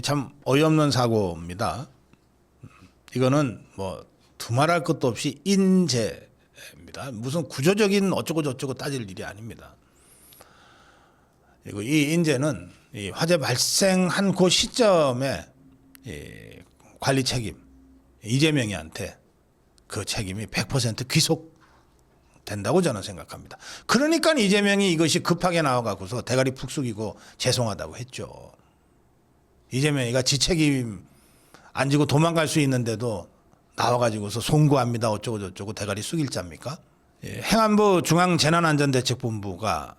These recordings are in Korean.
참 어이없는 사고입니다. 이거는 뭐 두말할 것도 없이 인재입니다. 무슨 구조적인 어쩌고 저쩌고 따질 일이 아닙니다. 그리고 이 인재는 이 화재 발생한 그 시점에 이 관리 책임 이재명이한테 그 책임이 100% 귀속된다고 저는 생각합니다. 그러니까 이재명이 이것이 급하게 나와가고서 대가리 푹 숙이고 죄송하다고 했죠. 이재명이가 지 책임 안 지고 도망갈 수 있는데도 나와가지고서 송구합니다 어쩌고 저쩌고 대가리 숙일 자입니까? 행안부 중앙재난안전대책본부가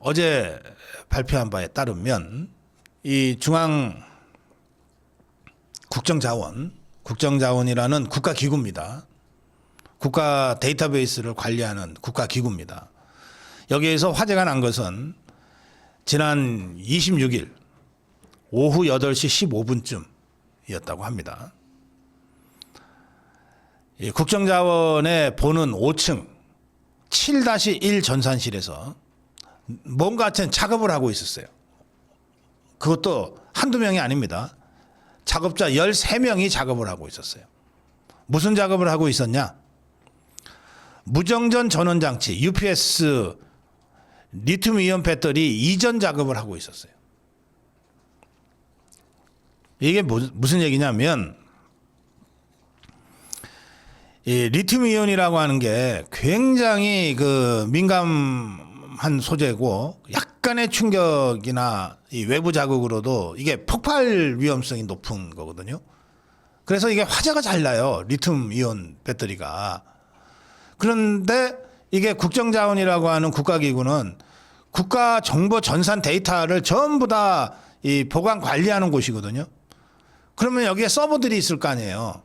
어제 발표한 바에 따르면 이 중앙 국정자원이라는 국가기구입니다. 국가 데이터베이스를 관리하는 국가기구입니다. 여기에서 화재가 난 것은 지난 26일 오후 8시 15분쯤이었다고 합니다. 국정자원의 보는 5층 7-1 전산실에서 뭔가 같은 작업을 하고 있었어요. 그것도 한두 명이 아닙니다. 작업자 13명이 작업을 하고 있었어요. 무슨 작업을 하고 있었냐? 무정전 전원장치 UPS 리튬이온 배터리 이전 작업을 하고 있었어요. 이게 무슨 얘기냐면 이 리튬이온이라고 하는 게 굉장히 그 민감한 소재고 약간의 충격이나 이 외부 자극으로도 이게 폭발 위험성이 높은 거거든요. 그래서 이게 화재가 잘 나요. 리튬이온 배터리가. 그런데 이게 국정자원이라고 하는 국가기구는 국가 정보 전산 데이터를 전부 다 이 보관 관리하는 곳이거든요. 그러면 여기에 서버들이 있을 거 아니에요.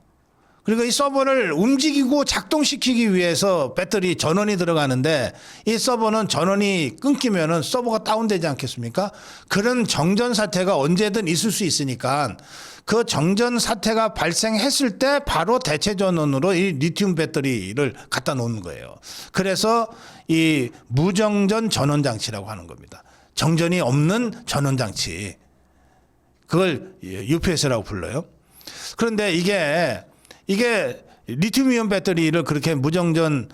그리고 이 서버를 움직이고 작동시키기 위해서 배터리 전원이 들어가는데 이 서버는 전원이 끊기면은 서버가 다운되지 않겠습니까? 그런 정전 사태가 언제든 있을 수 있으니까 그 정전 사태가 발생했을 때 바로 대체 전원으로 이 리튬 배터리를 갖다 놓는 거예요. 그래서 이 무정전 전원 장치라고 하는 겁니다. 정전이 없는 전원 장치. 그걸 UPS라고 불러요. 그런데 이게 리튬이온 배터리를 그렇게 무정전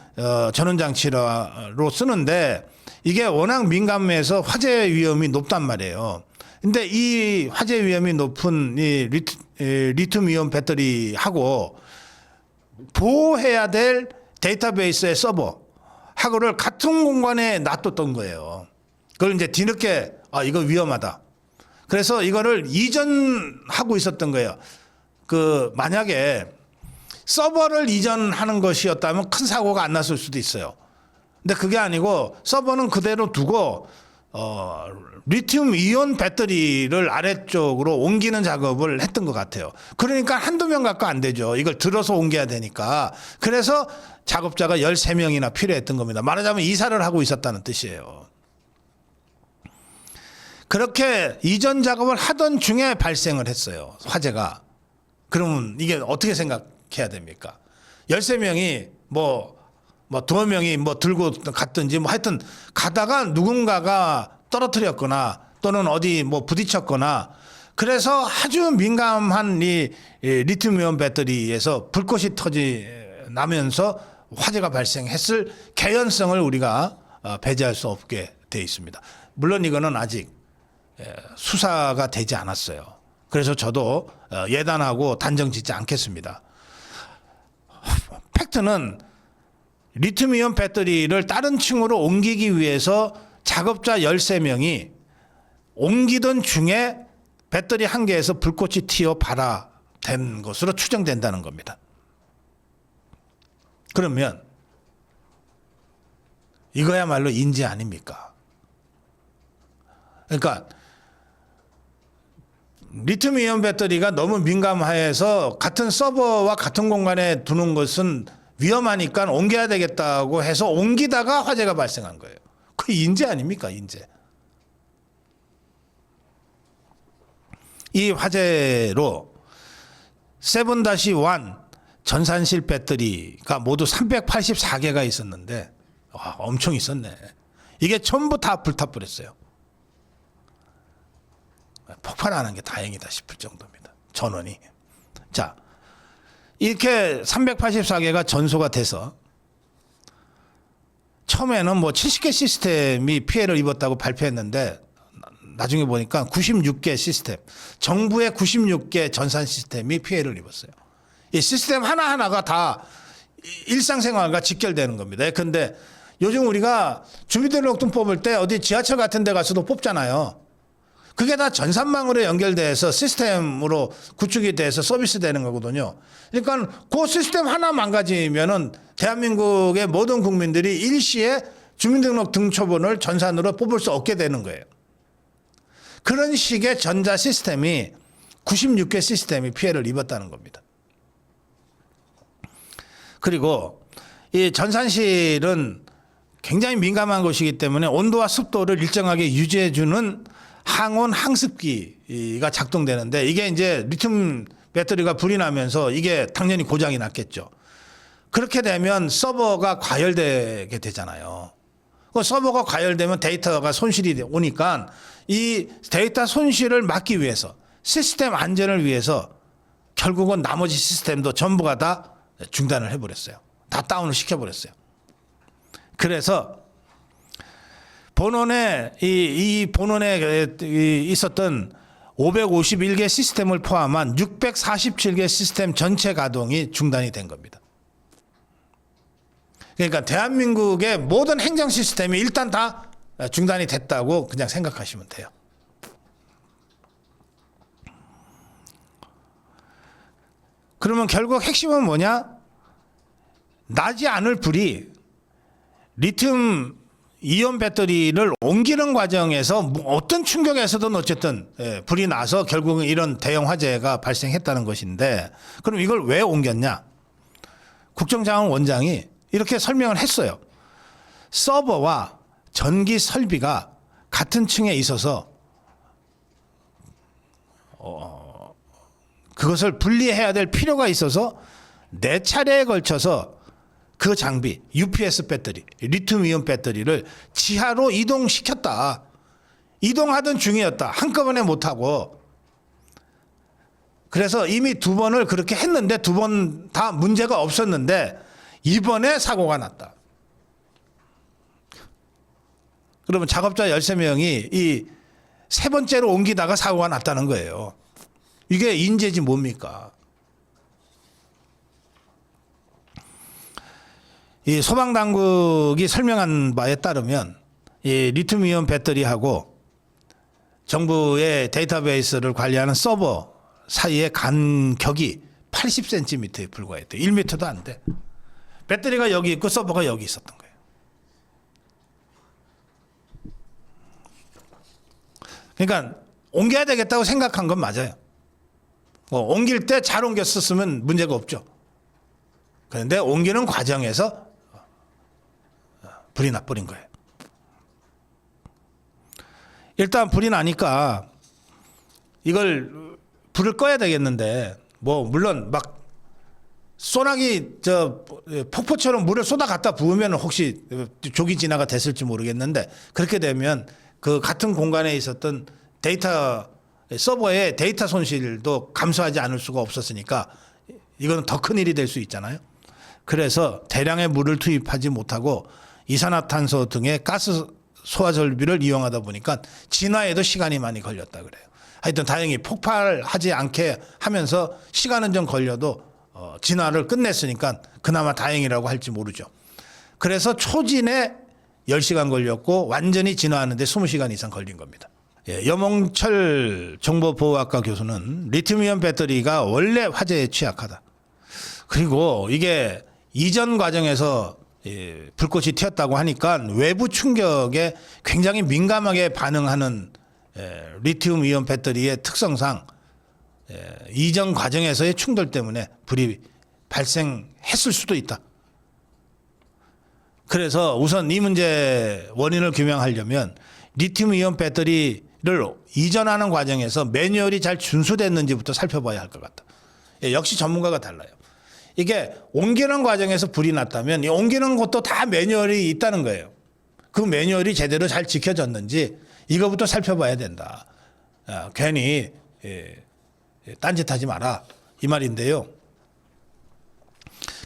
전원 장치로 쓰는데 이게 워낙 민감해서 화재 위험이 높단 말이에요. 근데 이 화재 위험이 높은 이 리튬이온 배터리하고 보호해야 될 데이터베이스의 서버하고를 같은 공간에 놔뒀던 거예요. 그걸 이제 뒤늦게 이거 위험하다. 그래서 이거를 이전하고 있었던 거예요. 그 만약에 서버를 이전하는 것이었다면 큰 사고가 안 났을 수도 있어요. 근데 그게 아니고 서버는 그대로 두고 리튬 이온 배터리를 아래쪽으로 옮기는 작업을 했던 것 같아요. 그러니까 한두 명 갖고 안 되죠. 이걸 들어서 옮겨야 되니까. 그래서 작업자가 13명이나 필요했던 겁니다. 말하자면 이사를 하고 있었다는 뜻이에요. 그렇게 이전 작업을 하던 중에 발생을 했어요. 화재가. 그러면 이게 어떻게 생각해야 됩니까? 13명이 두어 명이 들고 갔든지 하여튼 가다가 누군가가 떨어뜨렸거나 또는 어디 부딪혔거나 그래서 아주 민감한 이 리튬이온 배터리에서 불꽃이 나면서 화재가 발생했을 개연성을 우리가 배제할 수 없게 돼 있습니다. 물론 이거는 아직 수사가 되지 않았어요. 그래서 저도 예단하고 단정 짓지 않겠습니다. 팩트는 리튬이온 배터리를 다른 층으로 옮기기 위해서 작업자 13명이 옮기던 중에 배터리 한 개에서 불꽃이 튀어 발화된 것으로 추정된다는 겁니다. 그러면 이거야말로 인재 아닙니까? 그러니까 리튬이온 배터리가 너무 민감해서 같은 서버와 같은 공간에 두는 것은 위험하니까 옮겨야 되겠다고 해서 옮기다가 화재가 발생한 거예요. 그 인재 아닙니까? 인재. 이 화재로 7-1 전산실 배터리가 모두 384개가 있었는데 엄청 있었네. 이게 전부 다 불타버렸어요. 폭발 안 한 게 다행이다 싶을 정도입니다. 전원이. 자, 이렇게 384개가 전소가 돼서 처음에는 뭐 70개 시스템이 피해를 입었다고 발표했는데 나중에 보니까 96개 시스템, 정부의 96개 전산 시스템이 피해를 입었어요. 이 시스템 하나하나가 다 일상생활과 직결되는 겁니다. 근데 요즘 우리가 주민등록증 뽑을 때 어디 지하철 같은 데 가서도 뽑잖아요. 그게 다 전산망으로 연결돼서 시스템으로 구축이 돼서 서비스되는 거거든요. 그러니까 그 시스템 하나 망가지면은 대한민국의 모든 국민들이 일시에 주민등록 등초본을 전산으로 뽑을 수 없게 되는 거예요. 그런 식의 전자 시스템이 96개 시스템이 피해를 입었다는 겁니다. 그리고 이 전산실은 굉장히 민감한 곳이기 때문에 온도와 습도를 일정하게 유지해주는 항온 항습기가 작동되는데 이게 이제 리튬 배터리가 불이 나면서 이게 당연히 고장이 났겠죠. 그렇게 되면 서버가 과열되게 되잖아요. 그 서버가 과열되면 데이터가 손실이 오니까 이 데이터 손실을 막기 위해서 시스템 안전을 위해서 결국은 나머지 시스템도 전부가 다 중단을 해버렸어요. 다 다운을 시켜버렸어요. 그래서 본원에 이 본원에 있었던 551개 시스템을 포함한 647개 시스템 전체 가동이 중단이 된 겁니다. 그러니까 대한민국의 모든 행정 시스템이 일단 다 중단이 됐다고 그냥 생각하시면 돼요. 그러면 결국 핵심은 뭐냐? 나지 않을 불이 리튬 이온 배터리를 옮기는 과정에서 어떤 충격에서든 어쨌든 불이 나서 결국은 이런 대형 화재가 발생했다는 것인데 그럼 이걸 왜 옮겼냐? 국정장원 원장이 이렇게 설명을 했어요. 서버와 전기 설비가 같은 층에 있어서 그것을 분리해야 될 필요가 있어서 4차례에 걸쳐서 그 장비, UPS 배터리, 리튬 이온 배터리를 지하로 이동시켰다. 이동하던 중이었다. 한꺼번에 못하고. 그래서 이미 2번을 그렇게 했는데 2번 다 문제가 없었는데 이번에 사고가 났다. 그러면 작업자 13명이 이 3번째로 옮기다가 사고가 났다는 거예요. 이게 인재지 뭡니까? 이 소방당국이 설명한 바에 따르면 이 리튬이온 배터리하고 정부의 데이터베이스를 관리하는 서버 사이의 간격이 80cm에 불과했대. 1m도 안 돼. 배터리가 여기 있고 서버가 여기 있었던 거예요. 그러니까 옮겨야 되겠다고 생각한 건 맞아요. 옮길 때 잘 옮겼었으면 문제가 없죠. 그런데 옮기는 과정에서 불이 나버린 거예요. 일단 불이 나니까 이걸 불을 꺼야 되겠는데 물론 막 소나기 폭포처럼 물을 쏟아 갖다 부으면 혹시 조기 진화가 됐을지 모르겠는데 그렇게 되면 그 같은 공간에 있었던 데이터 서버의 데이터 손실도 감소하지 않을 수가 없었으니까 이건 더 큰 일이 될 수 있잖아요. 그래서 대량의 물을 투입하지 못하고 이산화탄소 등의 가스 소화 설비를 이용하다 보니까 진화에도 시간이 많이 걸렸다 그래요. 하여튼 다행히 폭발하지 않게 하면서 시간은 좀 걸려도 진화를 끝냈으니까 그나마 다행이라고 할지 모르죠. 그래서 초진에 10시간 걸렸고 완전히 진화하는데 20시간 이상 걸린 겁니다. 염홍철 정보보호학과 교수는 리튬이온 배터리가 원래 화재에 취약하다. 그리고 이게 이전 과정에서 불꽃이 튀었다고 하니까 외부 충격에 굉장히 민감하게 반응하는 리튬 이온 배터리의 특성상 이전 과정에서의 충돌 때문에 불이 발생했을 수도 있다. 그래서 우선 이 문제 원인을 규명하려면 리튬 이온 배터리를 이전하는 과정에서 매뉴얼이 잘 준수됐는지부터 살펴봐야 할 것 같다. 역시 전문가가 달라요. 이게 옮기는 과정에서 불이 났다면 이 옮기는 것도 다 매뉴얼이 있다는 거예요. 그 매뉴얼이 제대로 잘 지켜졌는지 이거부터 살펴봐야 된다. 괜히 딴짓하지 마라 이 말인데요.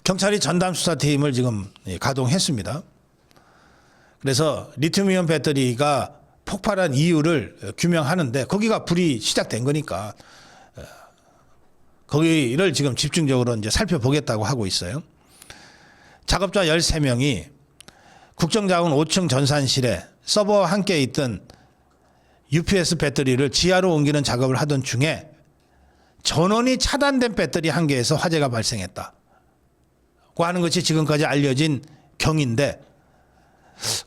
경찰이 전담 수사팀을 지금 가동했습니다. 그래서 리튬이온 배터리가 폭발한 이유를 규명하는데 거기가 불이 시작된 거니까 거기를 지금 집중적으로 이제 살펴보겠다고 하고 있어요. 작업자 13명이 국정자원 5층 전산실에 서버와 함께 있던 UPS 배터리를 지하로 옮기는 작업을 하던 중에 전원이 차단된 배터리 한 개에서 화재가 발생했다고 하는 것이 지금까지 알려진 경인데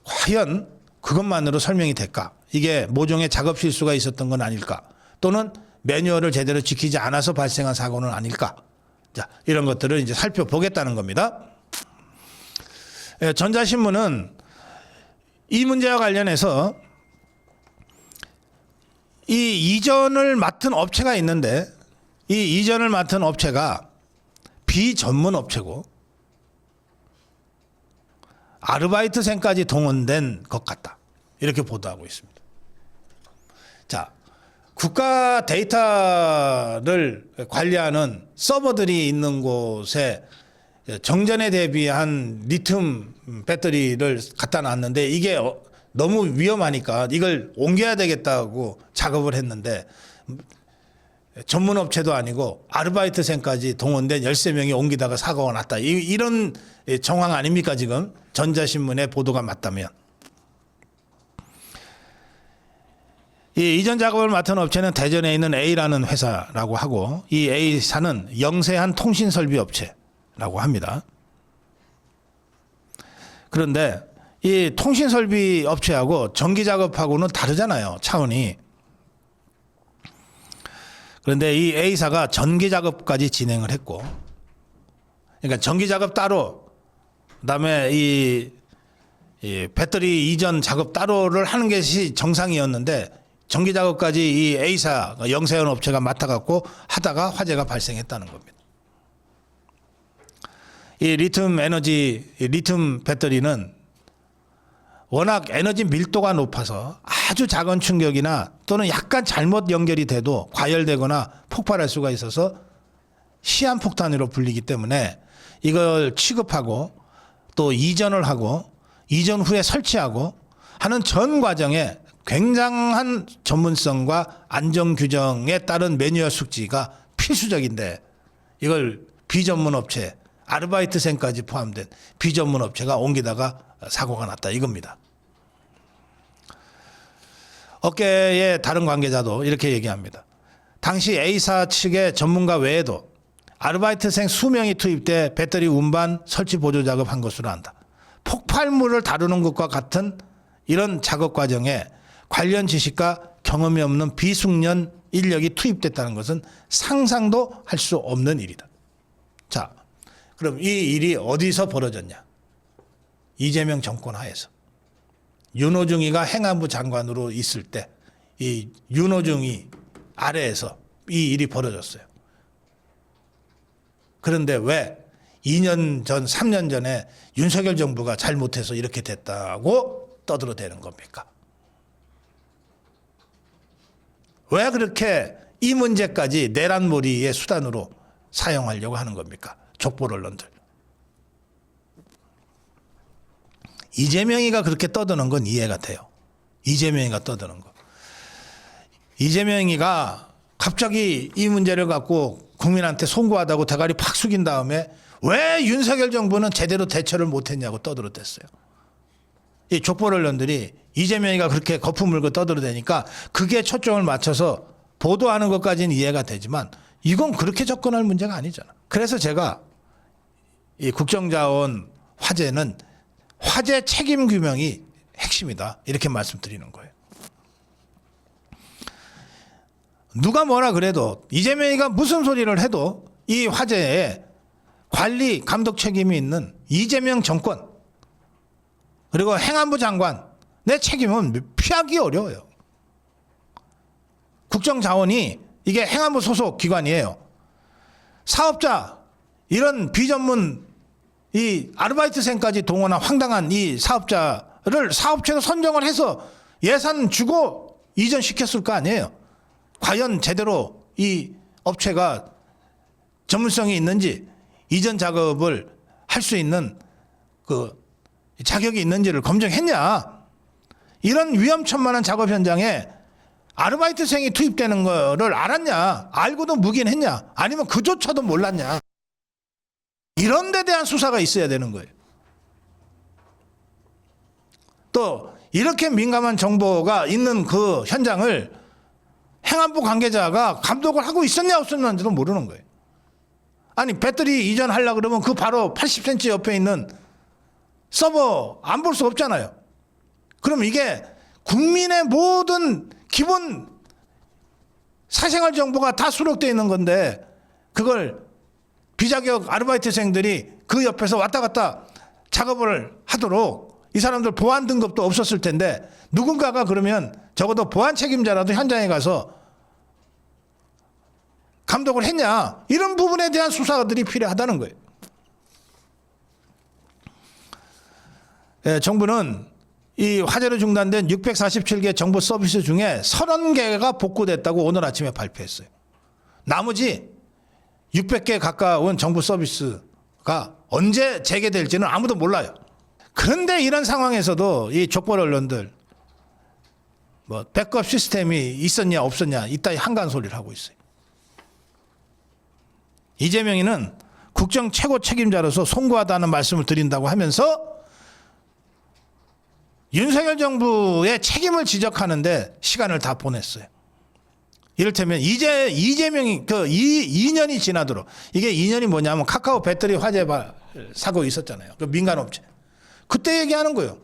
과연 그것만으로 설명이 될까? 이게 모종의 작업 실수가 있었던 건 아닐까? 또는 매뉴얼을 제대로 지키지 않아서 발생한 사고는 아닐까? 자, 이런 것들을 이제 살펴보겠다는 겁니다. 전자신문은 이 문제와 관련해서 이 이전을 맡은 업체가 있는데 이 이전을 맡은 업체가 비전문 업체고 아르바이트생까지 동원된 것 같다. 이렇게 보도하고 있습니다. 자, 국가 데이터를 관리하는 서버들이 있는 곳에 정전에 대비한 리튬 배터리를 갖다 놨는데 이게 너무 위험하니까 이걸 옮겨야 되겠다고 작업을 했는데 전문 업체도 아니고 아르바이트생까지 동원된 13명이 옮기다가 사고가 났다. 이런 정황 아닙니까 지금? 전자신문의 보도가 맞다면. 이 이전 작업을 맡은 업체는 대전에 있는 A라는 회사라고 하고 이 A사는 영세한 통신설비 업체라고 합니다. 그런데 이 통신설비 업체하고 전기작업하고는 다르잖아요. 차원이. 그런데 이 A사가 전기작업까지 진행을 했고 그러니까 전기작업 따로 그다음에 이 배터리 이전 작업 따로를 하는 것이 정상이었는데 전기작업까지 이 A사 영세한 업체가 맡아갖고 하다가 화재가 발생했다는 겁니다. 이 리튬 배터리는 워낙 에너지 밀도가 높아서 아주 작은 충격이나 또는 약간 잘못 연결이 돼도 과열되거나 폭발할 수가 있어서 시한폭탄으로 불리기 때문에 이걸 취급하고 또 이전을 하고 이전 후에 설치하고 하는 전 과정에 굉장한 전문성과 안전 규정에 따른 매뉴얼 숙지가 필수적인데 이걸 비전문 업체, 아르바이트생까지 포함된 비전문 업체가 옮기다가 사고가 났다 이겁니다. 업계의 다른 관계자도 이렇게 얘기합니다. 당시 A사 측의 전문가 외에도 아르바이트생 수명이 투입돼 배터리 운반 설치 보조 작업한 것으로 안다. 폭발물을 다루는 것과 같은 이런 작업 과정에 관련 지식과 경험이 없는 비숙련 인력이 투입됐다는 것은 상상도 할 수 없는 일이다. 자, 그럼 이 일이 어디서 벌어졌냐? 이재명 정권 하에서. 윤호중이가 행안부 장관으로 있을 때 이 윤호중이 아래에서 이 일이 벌어졌어요. 그런데 왜 2년 전, 3년 전에 윤석열 정부가 잘못해서 이렇게 됐다고 떠들어대는 겁니까? 왜 그렇게 이 문제까지 내란몰이의 수단으로 사용하려고 하는 겁니까? 족보 언론들. 이재명이가 그렇게 떠드는 건 이해가 돼요. 이재명이가 떠드는 거. 이재명이가 갑자기 이 문제를 갖고 국민한테 송구하다고 대가리 팍 숙인 다음에 왜 윤석열 정부는 제대로 대처를 못했냐고 떠들어댔어요. 이 족보 언론들이 이재명이가 그렇게 거품 물고 떠들어대니까 그게 초점을 맞춰서 보도하는 것까지는 이해가 되지만 이건 그렇게 접근할 문제가 아니잖아. 그래서 제가 이 국정자원 화재는 화재 책임 규명이 핵심이다. 이렇게 말씀드리는 거예요. 누가 뭐라 그래도 이재명이가 무슨 소리를 해도 이 화재에 관리 감독 책임이 있는 이재명 정권 그리고 행안부 장관의 책임은 피하기 어려워요. 국정자원이 이게 행안부 소속 기관이에요. 사업자 이런 비전문 이 아르바이트생까지 동원한 황당한 이 사업자를 사업체로 선정을 해서 예산 주고 이전시켰을 거 아니에요. 과연 제대로 이 업체가 전문성이 있는지, 이전 작업을 할 수 있는 그 자격이 있는지를 검증했냐. 이런 위험천만한 작업 현장에 아르바이트생이 투입되는 거를 알았냐, 알고도 묵인했냐, 아니면 그조차도 몰랐냐. 이런 데 대한 수사가 있어야 되는 거예요. 또 이렇게 민감한 정보가 있는 그 현장을 행안부 관계자가 감독을 하고 있었냐 없었는지도 모르는 거예요. 아니 배터리 이전하려고 그러면 그 바로 80cm 옆에 있는 서버 안 볼 수 없잖아요. 그럼 이게 국민의 모든 기본 사생활 정보가 다 수록되어 있는 건데 그걸 비자격 아르바이트생들이 그 옆에서 왔다 갔다 작업을 하도록, 이 사람들 보안 등급도 없었을 텐데 누군가가 그러면 적어도 보안 책임자라도 현장에 가서 감독을 했냐, 이런 부분에 대한 수사들이 필요하다는 거예요. 예, 정부는 이 화재로 중단된 647개 정부 서비스 중에 30개가 복구됐다고 오늘 아침에 발표했어요. 나머지 600개 가까운 정부 서비스가 언제 재개될지는 아무도 몰라요. 그런데 이런 상황에서도 이 족벌 언론들 뭐 백업 시스템이 있었냐 없었냐 이따위 한간 소리를 하고 있어요. 이재명이는 국정 최고 책임자로서 송구하다는 말씀을 드린다고 하면서 윤석열 정부의 책임을 지적하는데 시간을 다 보냈어요. 이를테면 이재명이 그 2년이 지나도록, 이게 2년이 뭐냐면 카카오 배터리 화재 사고 있었잖아요. 그 민간업체. 그때 얘기하는 거예요.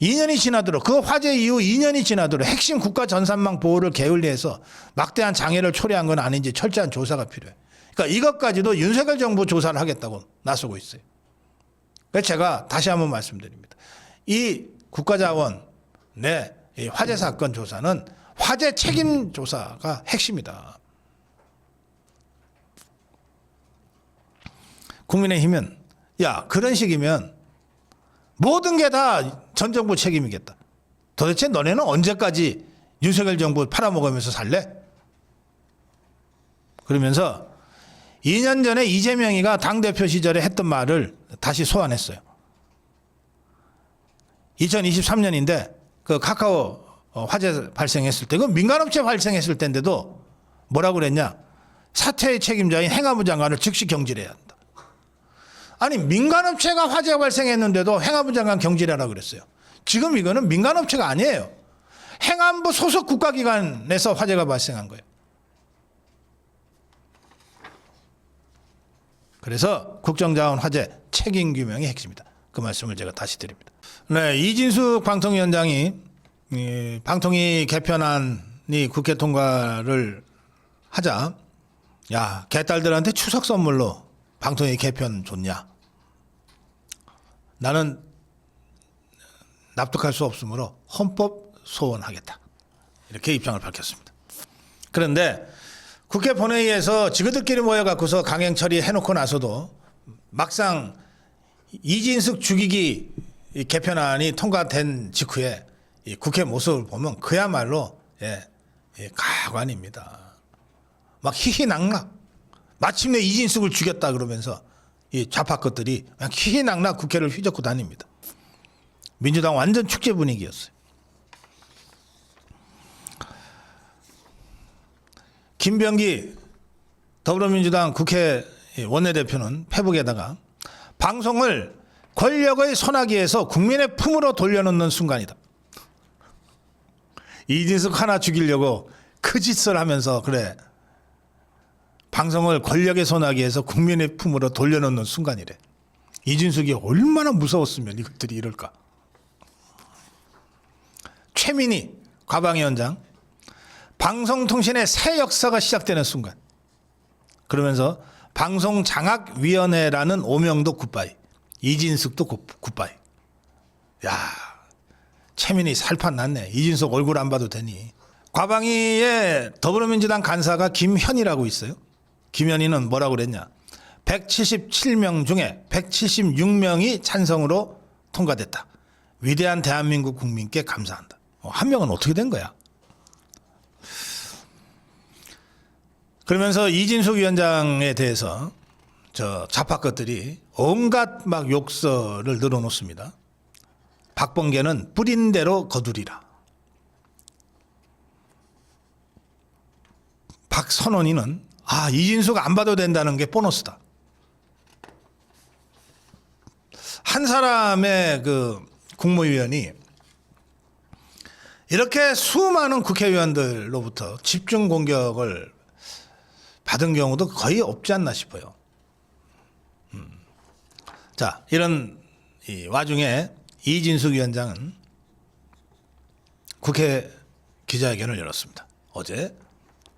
2년이 지나도록, 그 화재 이후 2년이 지나도록 핵심 국가 전산망 보호를 게을리해서 막대한 장애를 초래한 건 아닌지 철저한 조사가 필요해요. 그러니까 이것까지도 윤석열 정부 조사를 하겠다고 나서고 있어요. 그래서 제가 다시 한번 말씀드립니다. 이 국가자원 내 화재 사건 조사는 화재 책임 조사가 핵심이다. 국민의힘은 야, 그런 식이면 모든 게 다 전 정부 책임이겠다. 도대체 너네는 언제까지 윤석열 정부 팔아먹으면서 살래? 그러면서 2년 전에 이재명이가 당대표 시절에 했던 말을 다시 소환했어요. 2023년인데 그 카카오 화재 발생했을 때, 그 민간업체 발생했을 때인데도 뭐라고 그랬냐? 사태의 책임자인 행안부 장관을 즉시 경질해야 한다. 아니 민간업체가 화재가 발생했는데도 행안부 장관 경질하라고 그랬어요. 지금 이거는 민간업체가 아니에요. 행안부 소속 국가기관에서 화재가 발생한 거예요. 그래서 국정자원 화재 책임 규명이 핵심이다. 그 말씀을 제가 다시 드립니다. 네, 이진숙 방통위원장이 방통위 개편안이 국회 통과를 하자, 야, 개딸들한테 추석 선물로 방통위 개편 좋냐? 나는 납득할 수 없으므로 헌법 소원하겠다. 이렇게 입장을 밝혔습니다. 그런데 국회 본회의에서 지그들끼리 모여갖고서 강행 처리해놓고 나서도 막상 이진숙 죽이기 개편안이 통과된 직후에 이 국회 모습을 보면 그야말로 가관입니다. 막 희희낙낙, 마침내 이진숙을 죽였다 그러면서 이 좌파 것들이 그냥 희희낙낙 국회를 휘젓고 다닙니다. 민주당 완전 축제 분위기였어요. 김병기 더불어민주당 국회 원내대표는 페북에다가 방송을 권력의 손아귀에서 국민의 품으로 돌려놓는 순간이다. 이진숙 하나 죽이려고 그 짓을 하면서 그래, 방송을 권력의 손아귀에서 국민의 품으로 돌려놓는 순간이래. 이진숙이 얼마나 무서웠으면 이것들이 이럴까. 최민희 과방위원장, 방송통신의 새 역사가 시작되는 순간. 그러면서 방송장악위원회라는 오명도 굿바이, 이진숙도 굿바이. 야, 최민희 살판 났네. 이진숙 얼굴 안 봐도 되니. 과방위의 더불어민주당 간사가 김현이라고 있어요. 김현이는 뭐라고 그랬냐? 177명 중에 176명이 찬성으로 통과됐다. 위대한 대한민국 국민께 감사한다. 한 명은 어떻게 된 거야? 그러면서 이진숙 위원장에 대해서 저 좌파 것들이 온갖 막 욕설을 늘어놓습니다. 박범계는 뿌린 대로 거두리라. 박선원이는 이진숙 안 봐도 된다는 게 보너스다. 한 사람의 그 국무위원이 이렇게 수많은 국회의원들로부터 집중 공격을 받은 경우도 거의 없지 않나 싶어요. 자, 이런 이 와중에 이진숙 위원장은 국회 기자회견을 열었습니다. 어제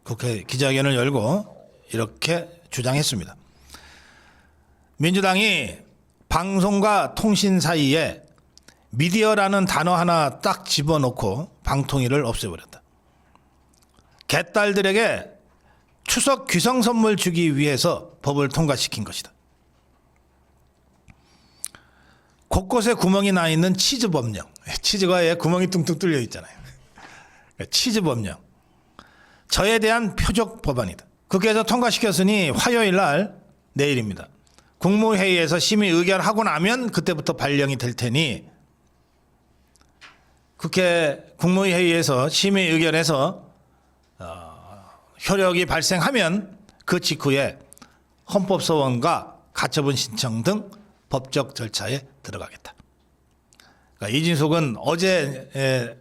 국회 기자회견을 열고 이렇게 주장했습니다. 민주당이 방송과 통신 사이에 미디어라는 단어 하나 딱 집어넣고 방통위를 없애버렸다. 개딸들에게 추석 귀성 선물 주기 위해서 법을 통과시킨 것이다. 곳곳에 구멍이 나 있는 치즈 법령. 치즈가 구멍이 뚱뚱 뚫려 있잖아요. 치즈 법령. 저에 대한 표적 법안이다. 국회에서 통과시켰으니 화요일 날 내일입니다. 국무회의에서 심의 의결하고 나면 그때부터 발령이 될 테니 국회 국무회의에서 심의 의결해서 효력이 발생하면 그 직후에 헌법소원과 가처분 신청 등 법적 절차에 들어가겠다. 그러니까 이진숙은 어제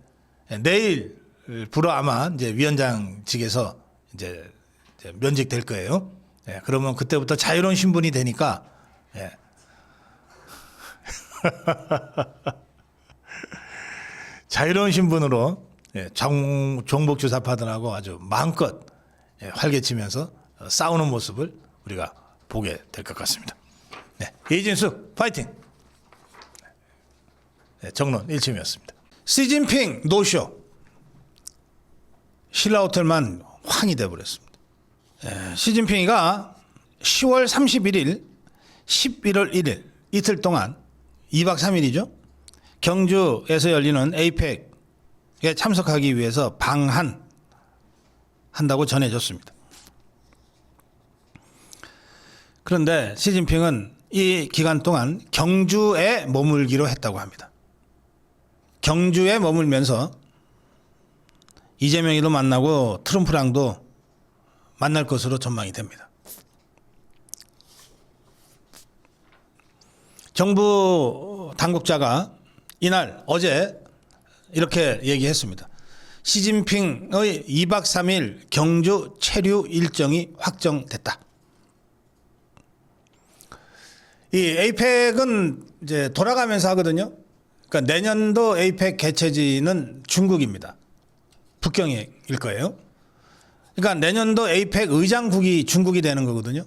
내일부로 아마 이제 위원장직에서 이제 면직될 거예요. 그러면 그때부터 자유로운 신분이 되니까 자유로운 신분으로 종북주사파들하고 아주 마음껏 활개치면서 싸우는 모습을 우리가 보게 될 것 같습니다. 이진숙 파이팅! 정론 1침이었습니다. 시진핑 노쇼. 신라호텔만 환이 돼버렸습니다. 시진핑이가 10월 31일, 11월 1일 이틀 동안 2박 3일이죠. 경주에서 열리는 에이펙에 참석하기 위해서 방한한다고 전해졌습니다. 그런데 시진핑은 이 기간 동안 경주에 머물기로 했다고 합니다. 경주에 머물면서 이재명이도 만나고 트럼프랑도 만날 것으로 전망이 됩니다. 정부 당국자가 이날 어제 이렇게 얘기했습니다. 시진핑의 2박 3일 경주 체류 일정이 확정됐다. 이 에이펙은 이제 돌아가면서 하거든요. 그러니까 내년도 에이펙 개최지는 중국입니다. 북경일 거예요. 그러니까 내년도 에이펙 의장국이 중국이 되는 거거든요.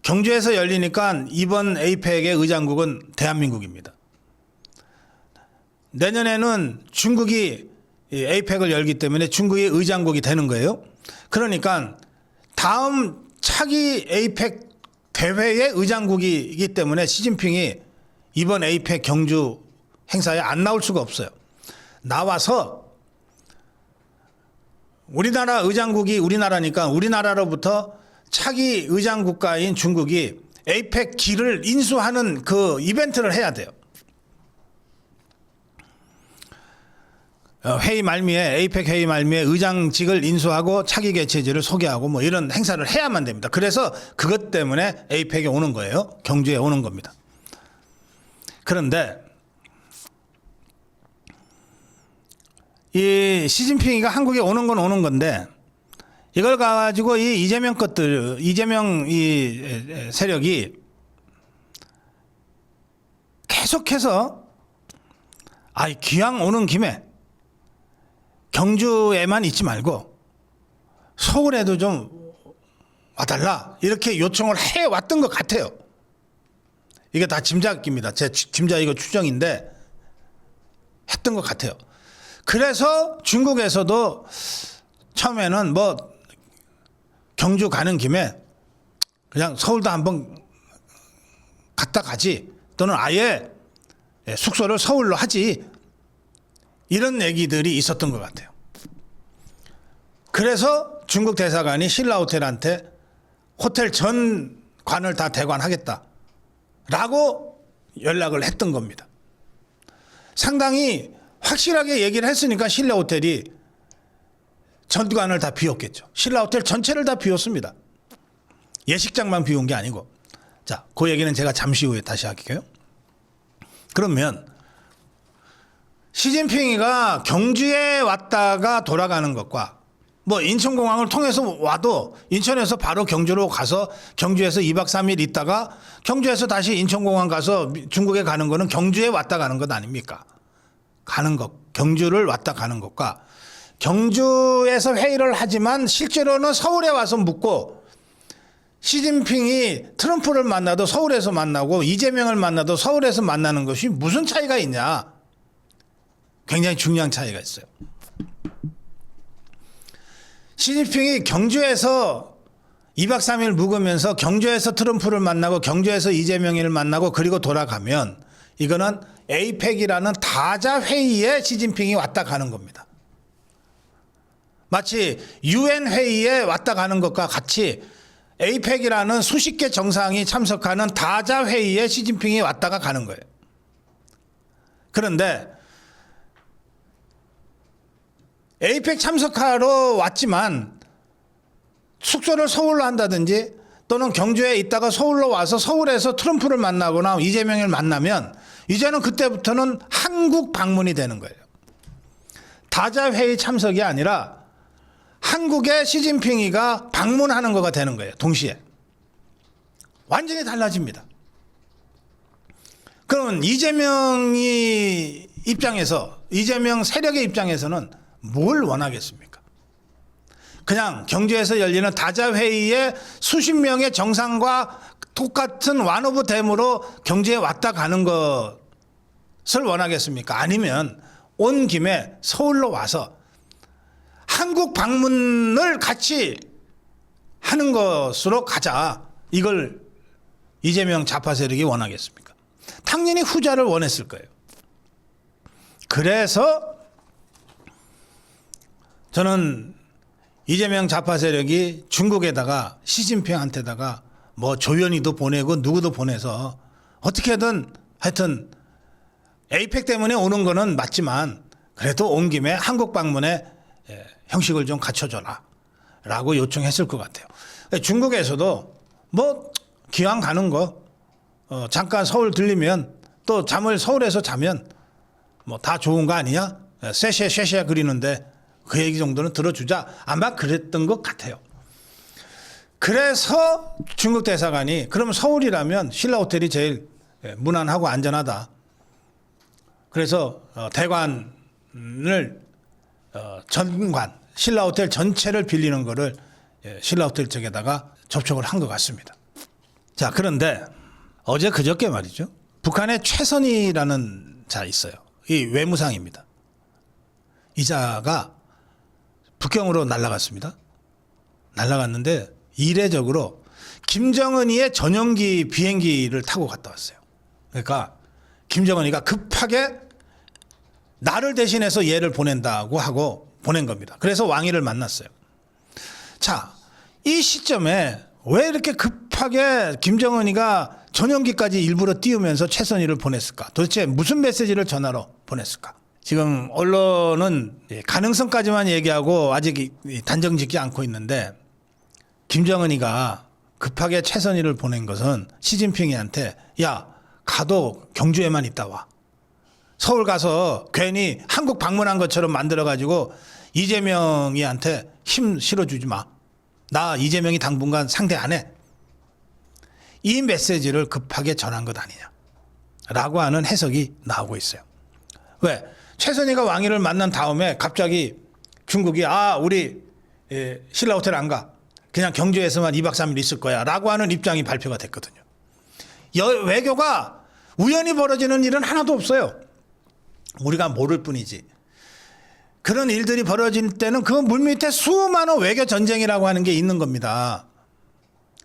경주에서 열리니까 이번 에이펙의 의장국은 대한민국입니다. 내년에는 중국이 에이펙을 열기 때문에 중국이 의장국이 되는 거예요. 그러니까 다음 차기 에이펙 대회의 의장국이기 때문에 시진핑이 이번 에이펙 경주 행사에 안 나올 수가 없어요. 나와서 우리나라 의장국이 우리나라니까 우리나라로부터 차기 의장 국가인 중국이 에이펙 기를 인수하는 그 이벤트를 해야 돼요. 회의 말미에 에이펙 회의 말미에 의장직을 인수하고 차기 개최지를 소개하고 뭐 이런 행사를 해야만 됩니다. 그래서 그것 때문에 에이펙에 오는 거예요. 경주에 오는 겁니다. 그런데 이 시진핑이가 한국에 오는 건 오는 건데 이걸 가지고 이 이재명 이 세력이 계속해서 기왕 오는 김에 경주에만 있지 말고 서울에도 좀 와달라 이렇게 요청을 해왔던 것 같아요. 이게 다 짐작입니다. 제 짐작 이거 추정인데 했던 것 같아요. 그래서 중국에서도 처음에는 뭐 경주 가는 김에 그냥 서울도 한번 갔다 가지 또는 아예 숙소를 서울로 하지 이런 얘기들이 있었던 것 같아요. 그래서 중국 대사관이 신라호텔한테 호텔 전 관을 다 대관하겠다라고 연락을 했던 겁니다. 상당히 확실하게 얘기를 했으니까 신라호텔이 전관을 다 비웠겠죠. 신라호텔 전체를 다 비웠습니다. 예식장만 비운 게 아니고. 자, 그 얘기는 제가 잠시 후에 다시 할게요. 그러면 시진핑이가 경주에 왔다가 돌아가는 것과 뭐 인천공항을 통해서 와도 인천에서 바로 경주로 가서 경주에서 2박 3일 있다가 경주에서 다시 인천공항 가서 중국에 가는 거는 경주에 왔다 가는 것 아닙니까? 가는 것, 경주를 왔다 가는 것과 경주에서 회의를 하지만 실제로는 서울에 와서 묵고 시진핑이 트럼프를 만나도 서울에서 만나고 이재명을 만나도 서울에서 만나는 것이 무슨 차이가 있냐? 굉장히 중요한 차이가 있어요. 시진핑이 경주에서 2박 3일 묵으면서 경주에서 트럼프를 만나고 경주에서 이재명을 만나고 그리고 돌아가면 이거는 에이펙이라는 다자 회의에 시진핑이 왔다 가는 겁니다. 마치 UN 회의에 왔다 가는 것과 같이 에이펙이라는 수십 개 정상이 참석하는 다자 회의에 시진핑이 왔다가 가는 거예요. 그런데 에이펙 참석하러 왔지만 숙소를 서울로 한다든지 또는 경주에 있다가 서울로 와서 서울에서 트럼프를 만나거나 이재명을 만나면 이제는 그때부터는 한국 방문이 되는 거예요. 다자 회의 참석이 아니라 한국에 시진핑이가 방문하는 거가 되는 거예요. 동시에. 완전히 달라집니다. 그러면 이재명이 입장에서 이재명 세력의 입장에서는 뭘 원하겠습니까? 그냥 경주에서 열리는 다자 회의에 수십 명의 정상과 똑같은 완오브 댐으로 경주에 왔다 가는 것을 원하겠습니까? 아니면 온 김에 서울로 와서 한국 방문을 같이 하는 것으로 가자. 이걸 이재명 좌파 세력이 원하겠습니까? 당연히 후자를 원했을 거예요. 그래서 저는 이재명 좌파 세력이 중국에다가 시진핑한테다가 뭐 조연희도 보내고 누구도 보내서 어떻게든 하여튼 에이펙 때문에 오는 거는 맞지만 그래도 온 김에 한국 방문에 형식을 좀 갖춰줘라 라고 요청했을 것 같아요. 중국에서도 뭐 기왕 가는 거 잠깐 서울 들리면 또 잠을 서울에서 자면 뭐 다 좋은 거 아니냐? 쎄쎄 그리는데 그 얘기 정도는 들어주자. 아마 그랬던 것 같아요. 그래서 중국 대사관이 그럼 서울이라면 신라호텔이 제일 무난하고 안전하다. 그래서 대관을 전관 신라호텔 전체를 빌리는 거를 신라호텔 쪽에다가 접촉을 한 것 같습니다. 자, 그런데 어제 그저께 말이죠. 북한의 최선희라는 자 있어요. 이 외무상입니다. 이 자가 북경으로 날아갔습니다. 날아갔는데 이례적으로 김정은이의 전용기 비행기를 타고 갔다 왔어요. 그러니까 김정은이가 급하게 나를 대신해서 얘를 보낸다고 하고 보낸 겁니다. 그래서 왕위를 만났어요. 자, 이 시점에 왜 이렇게 급하게 김정은이가 전용기까지 일부러 띄우면서 최선희를 보냈을까? 도대체 무슨 메시지를 전하러 보냈을까? 지금 언론은 가능성까지만 얘기하고 아직 단정 짓지 않고 있는데 김정은이가 급하게 최선희를 보낸 것은 시진핑이한테 야, 가도 경주에만 있다 와. 서울 가서 괜히 한국 방문한 것처럼 만들어가지고 이재명이한테 힘 실어주지 마. 나 이재명이 당분간 상대 안 해. 이 메시지를 급하게 전한 것 아니냐 라고 하는 해석이 나오고 있어요. 왜? 최선희가 왕위를 만난 다음에 갑자기 중국이 우리 신라호텔 안 가. 그냥 경주에서만 2박 3일 있을 거야 라고 하는 입장이 발표가 됐거든요. 외교가 우연히 벌어지는 일은 하나도 없어요. 우리가 모를 뿐이지. 그런 일들이 벌어질 때는 그 물밑에 수많은 외교 전쟁이라고 하는 게 있는 겁니다.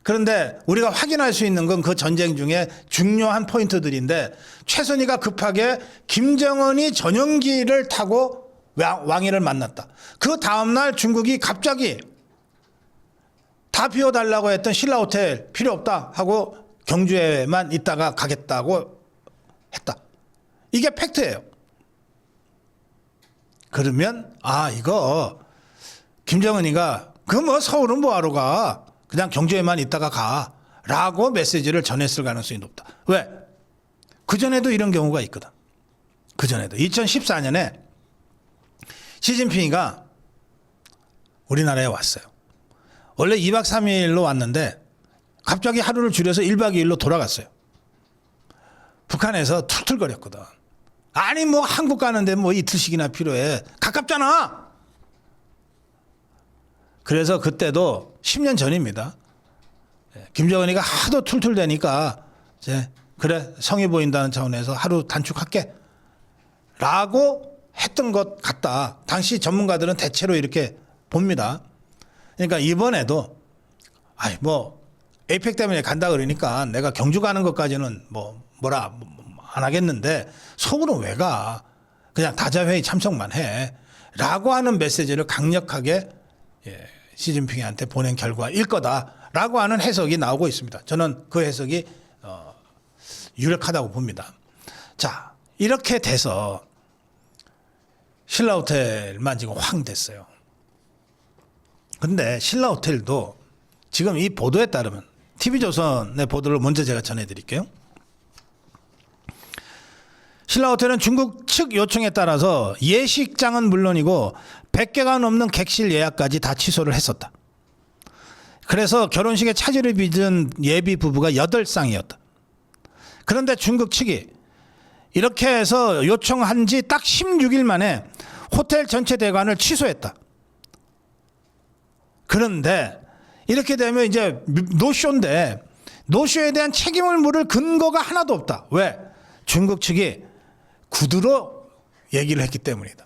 그런데 우리가 확인할 수 있는 건 그 전쟁 중에 중요한 포인트들인데 최선희가 급하게 김정은이 전용기를 타고 왕위를 만났다. 그 다음날 중국이 갑자기 다 비워달라고 했던 신라 호텔 필요 없다 하고 경주에만 있다가 가겠다고 했다. 이게 팩트예요. 그러면 이거 김정은이가 그 뭐 서울은 뭐하러 가? 그냥 경주에만 있다가 가. 라고 메시지를 전했을 가능성이 높다. 왜? 그전에도 이런 경우가 있거든. 그전에도 2014년에 시진핑이가 우리나라에 왔어요. 원래 2박 3일로 왔는데 갑자기 하루를 줄여서 1박 2일로 돌아갔어요. 북한에서 툴툴거렸거든. 아니 뭐 한국 가는데 뭐 이틀씩이나 필요해. 가깝잖아. 그래서 그때도 10년 전입니다. 김정은이가 하도 툴툴대니까 이제 그래 성의 보인다는 차원에서 하루 단축할게 라고 했던 것 같다. 당시 전문가들은 대체로 이렇게 봅니다. 그러니까 이번에도 뭐 에이펙 때문에 간다 그러니까 내가 경주 가는 것까지는 뭐라 안 하겠는데 속으로 왜 가? 그냥 다자회의 참석만 해 라고 하는 메시지를 강력하게 시진핑한테 보낸 결과일 거다라고 하는 해석이 나오고 있습니다. 저는 그 해석이 유력하다고 봅니다. 자, 이렇게 돼서 신라호텔만 지금 황 됐어요. 근데 신라호텔도 지금 이 보도에 따르면 TV조선의 보도를 먼저 제가 전해드릴게요. 신라호텔은 중국 측 요청에 따라서 예식장은 물론이고 100개가 넘는 객실 예약까지 다 취소를 했었다. 그래서 결혼식에 차질을 빚은 예비 부부가 8쌍이었다. 그런데 중국 측이 이렇게 해서 요청한 지 딱 16일 만에 호텔 전체 대관을 취소했다. 그런데 이렇게 되면 이제 노쇼인데 노쇼에 대한 책임을 물을 근거가 하나도 없다. 왜? 중국 측이 구두로 얘기를 했기 때문이다.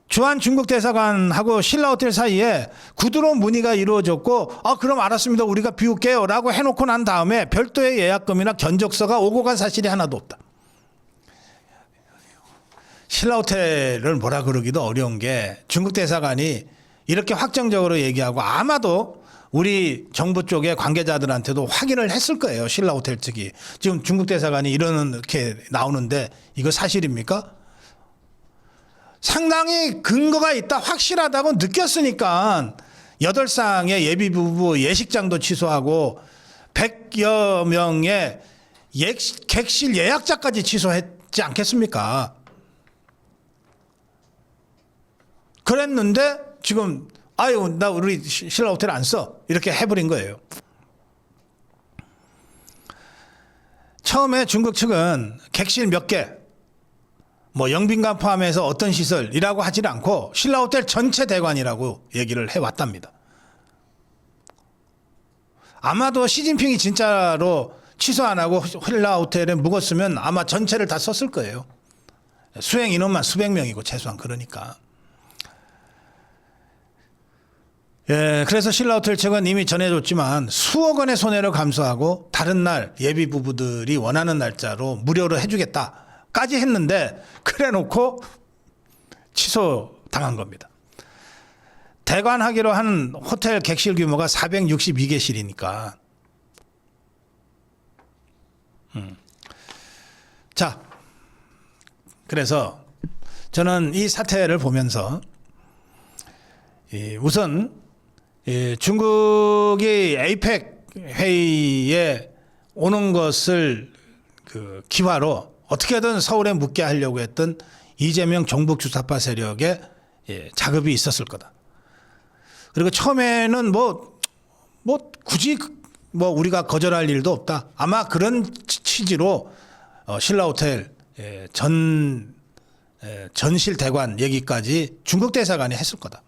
주한 중국 대사관하고 신라호텔 사이에 구두로 문의가 이루어졌고 그럼 알았습니다. 우리가 비울게요 라고 해놓고 난 다음에 별도의 예약금이나 견적서가 오고 간 사실이 하나도 없다. 신라호텔을 뭐라 그러기도 어려운 게 중국 대사관이 이렇게 확정적으로 얘기하고 아마도 우리 정부 쪽의 관계자들한테도 확인을 했을 거예요. 신라호텔 측이. 지금 중국 대사관이 이렇게 나오는데 이거 사실입니까? 상당히 근거가 있다, 확실하다고 느꼈으니까 8쌍의 예비부부 예식장도 취소하고 100여 명의 객실 예약자까지 취소했지 않겠습니까? 그랬는데 지금 나 우리 신라호텔 안 써. 이렇게 해버린 거예요. 처음에 중국 측은 객실 몇 개, 영빈관 포함해서 어떤 시설이라고 하질 않고 신라호텔 전체 대관이라고 얘기를 해왔답니다. 아마도 시진핑이 진짜로 취소 안 하고 신라호텔에 묵었으면 아마 전체를 다 썼을 거예요. 수행 인원만 수백 명이고 최소한 그러니까. 그래서 신라호텔 측은 이미 전해줬지만 수억 원의 손해를 감수하고 다른 날 예비 부부들이 원하는 날짜로 무료로 해주겠다까지 했는데 그래놓고 취소당한 겁니다. 대관하기로 한 호텔 객실 규모가 462개실이니까. 자, 그래서 저는 이 사태를 보면서 우선 중국이 에이펙 회의에 오는 것을 기화로 어떻게든 서울에 묵게 하려고 했던 이재명 종북 주사파 세력의 자급이 있었을 거다. 그리고 처음에는 굳이 우리가 거절할 일도 없다. 아마 그런 취지로 신라호텔 전실 대관 얘기까지 중국 대사관이 했을 거다.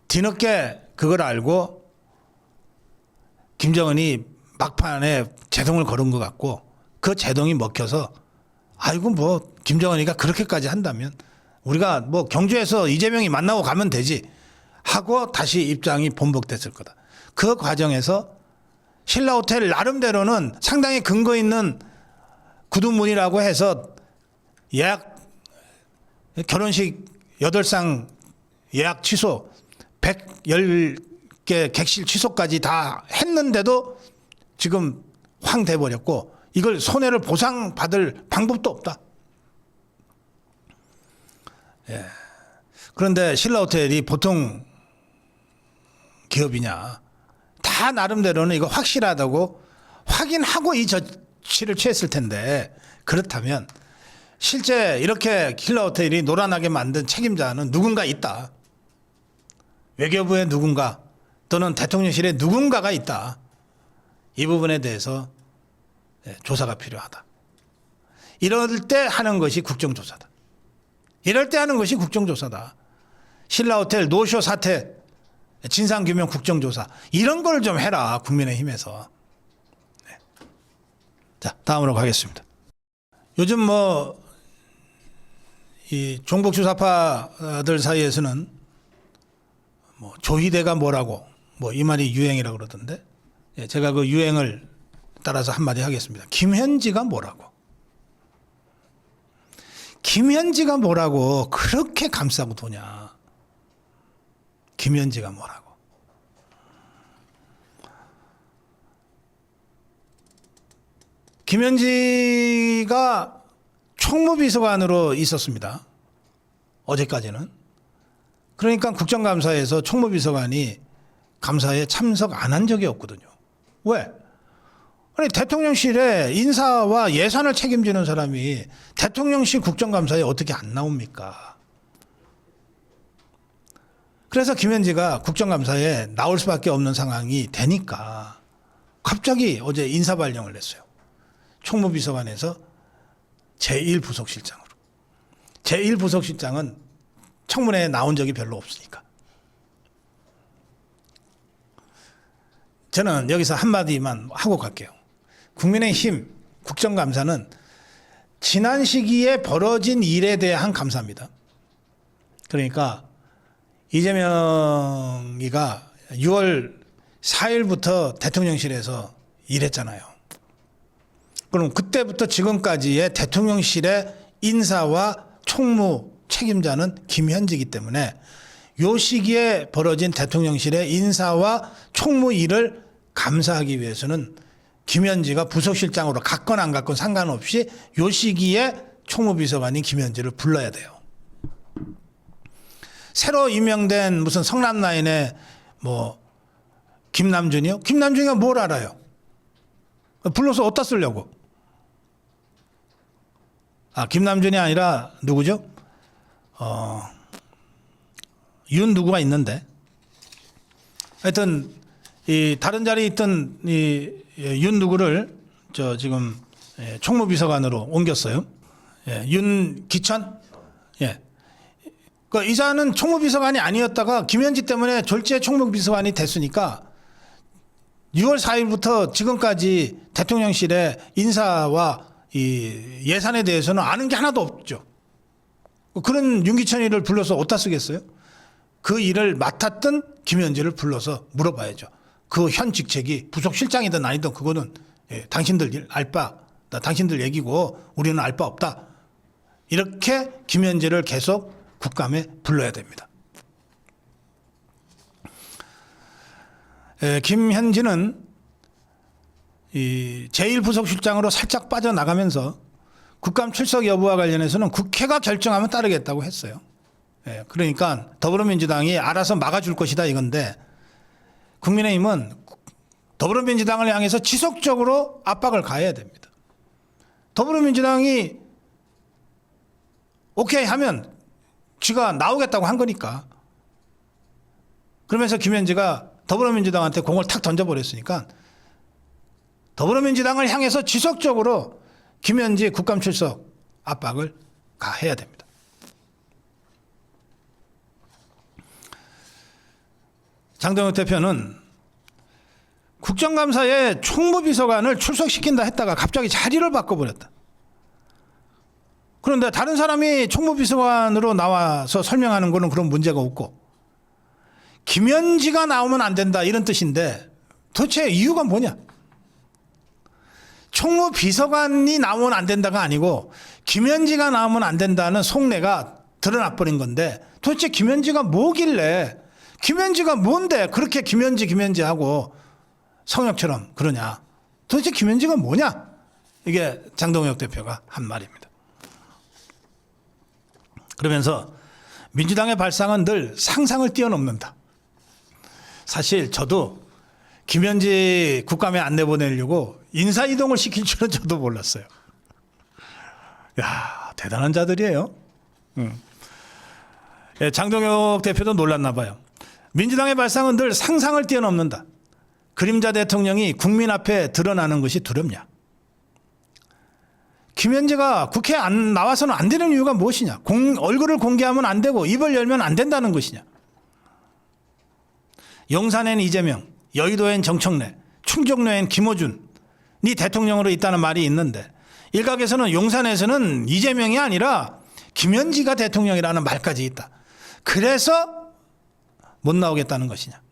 뒤늦게 그걸 알고 김정은이 막판에 제동을 걸은 것 같고 그 제동이 먹혀서 김정은이가 그렇게까지 한다면 우리가 경주에서 이재명이 만나고 가면 되지 하고 다시 입장이 번복됐을 거다. 그 과정에서 신라호텔 나름대로는 상당히 근거 있는 구두문이라고 해서 예약 결혼식 8상 예약 취소, 110개 객실 취소까지 다 했는데도 지금 황 돼버렸고 이걸 손해를 보상받을 방법도 없다. 예. 그런데 신라호텔이 보통 기업이냐. 다 나름대로는 이거 확실하다고 확인하고 이 조치를 취했을 텐데 그렇다면 실제 이렇게 신라호텔이 노란하게 만든 책임자는 누군가 있다. 외교부에 누군가 또는 대통령실에 누군가가 있다. 이 부분에 대해서 조사가 필요하다. 이럴 때 하는 것이 국정조사다. 이럴 때 하는 것이 국정조사다. 신라호텔 노쇼 사태 진상규명 국정조사 이런 걸 좀 해라. 국민의힘에서. 네. 자, 다음으로 가겠습니다. 요즘 이 종북주사파들 사이에서는 조희대가 뭐라고 이 말이 유행이라고 그러던데 제가 그 유행을 따라서 한마디 하겠습니다. 김현지가 뭐라고? 김현지가 뭐라고 그렇게 감싸고 도냐? 김현지가 뭐라고? 김현지가 총무비서관으로 있었습니다. 어제까지는. 그러니까 국정감사에서 총무비서관이 감사에 참석 안 한 적이 없거든요. 왜? 아니 대통령실에 인사와 예산을 책임지는 사람이 대통령실 국정감사에 어떻게 안 나옵니까? 그래서 김현지가 국정감사에 나올 수밖에 없는 상황이 되니까 갑자기 어제 인사발령을 냈어요. 총무비서관에서 제1부속실장으로. 제1부속실장은 청문회에 나온 적이 별로 없으니까. 저는 여기서 한마디만 하고 갈게요. 국민의힘 국정감사는 지난 시기에 벌어진 일에 대한 감사입니다. 그러니까 이재명이가 6월 4일부터 대통령실에서 일했잖아요. 그럼 그때부터 지금까지의 대통령실의 인사와 총무 책임자는 김현지이기 때문에 이 시기에 벌어진 대통령실의 인사와 총무 일을 감사하기 위해서는 김현지가 부속실장으로 갔건 안 갔건 상관없이 이 시기에 총무비서관인 김현지를 불러야 돼요. 새로 임명된 무슨 성남라인의 김남준이요? 김남준이가 뭘 알아요? 불러서 어디다 쓰려고? 김남준이 아니라 누구죠? 윤 누구가 있는데 하여튼 이 다른 자리에 있던 윤 누구를 지금 총무비서관으로 옮겼어요. 윤기천. 그 이사는 총무비서관이 아니었다가 김현지 때문에 졸지에 총무비서관이 됐으니까 6월 4일부터 지금까지 대통령실의 인사와 이 예산에 대해서는 아는 게 하나도 없죠. 그런 윤기천이를 불러서 어디다 쓰겠어요? 그 일을 맡았던 김현지를 불러서 물어봐야죠. 그 현 직책이 부속실장이든 아니든 그거는 당신들 알 바, 당신들 얘기고 우리는 알 바 없다. 이렇게 김현지를 계속 국감에 불러야 됩니다. 김현지는 이 제1부속실장으로 살짝 빠져나가면서 국감 출석 여부와 관련해서는 국회가 결정하면 따르겠다고 했어요. 그러니까 더불어민주당이 알아서 막아줄 것이다 이건데 국민의힘은 더불어민주당을 향해서 지속적으로 압박을 가해야 됩니다. 더불어민주당이 오케이 하면 쥐가 나오겠다고 한 거니까. 그러면서 김현지가 더불어민주당한테 공을 탁 던져버렸으니까 더불어민주당을 향해서 지속적으로 김현지 국감 출석 압박을 가해야 됩니다. 장동혁 대표는 국정감사에 총무비서관을 출석시킨다 했다가 갑자기 자리를 바꿔버렸다. 그런데 다른 사람이 총무비서관으로 나와서 설명하는 거는 그런 문제가 없고 김현지가 나오면 안 된다 이런 뜻인데 도대체 이유가 뭐냐? 총무비서관이 나오면 안 된다가 아니고 김현지가 나오면 안 된다는 속내가 드러나 버린 건데 도대체 김현지가 뭐길래 김현지가 뭔데 그렇게 김현지 하고 성역처럼 그러냐. 도대체 김현지가 뭐냐. 이게 장동혁 대표가 한 말입니다. 그러면서 민주당의 발상은 늘 상상을 뛰어넘는다. 사실 저도 김현지 국감에 안 내보내려고 인사이동을 시킬 줄은 저도 몰랐어요. 야, 대단한 자들이에요. 예, 장동혁 대표도 놀랐나 봐요. 민주당의 발상은 늘 상상을 뛰어넘는다. 그림자 대통령이 국민 앞에 드러나는 것이 두렵냐. 김현지가 국회에 안 나와서는 안 되는 이유가 무엇이냐. 얼굴을 공개하면 안 되고 입을 열면 안 된다는 것이냐. 용산엔 이재명, 여의도엔 정청래, 충정로엔 김어준이 대통령으로 있다는 말이 있는데 일각에서는 용산에서는 이재명이 아니라 김현지가 대통령이라는 말까지 있다. 그래서 못 나오겠다는 것이냐.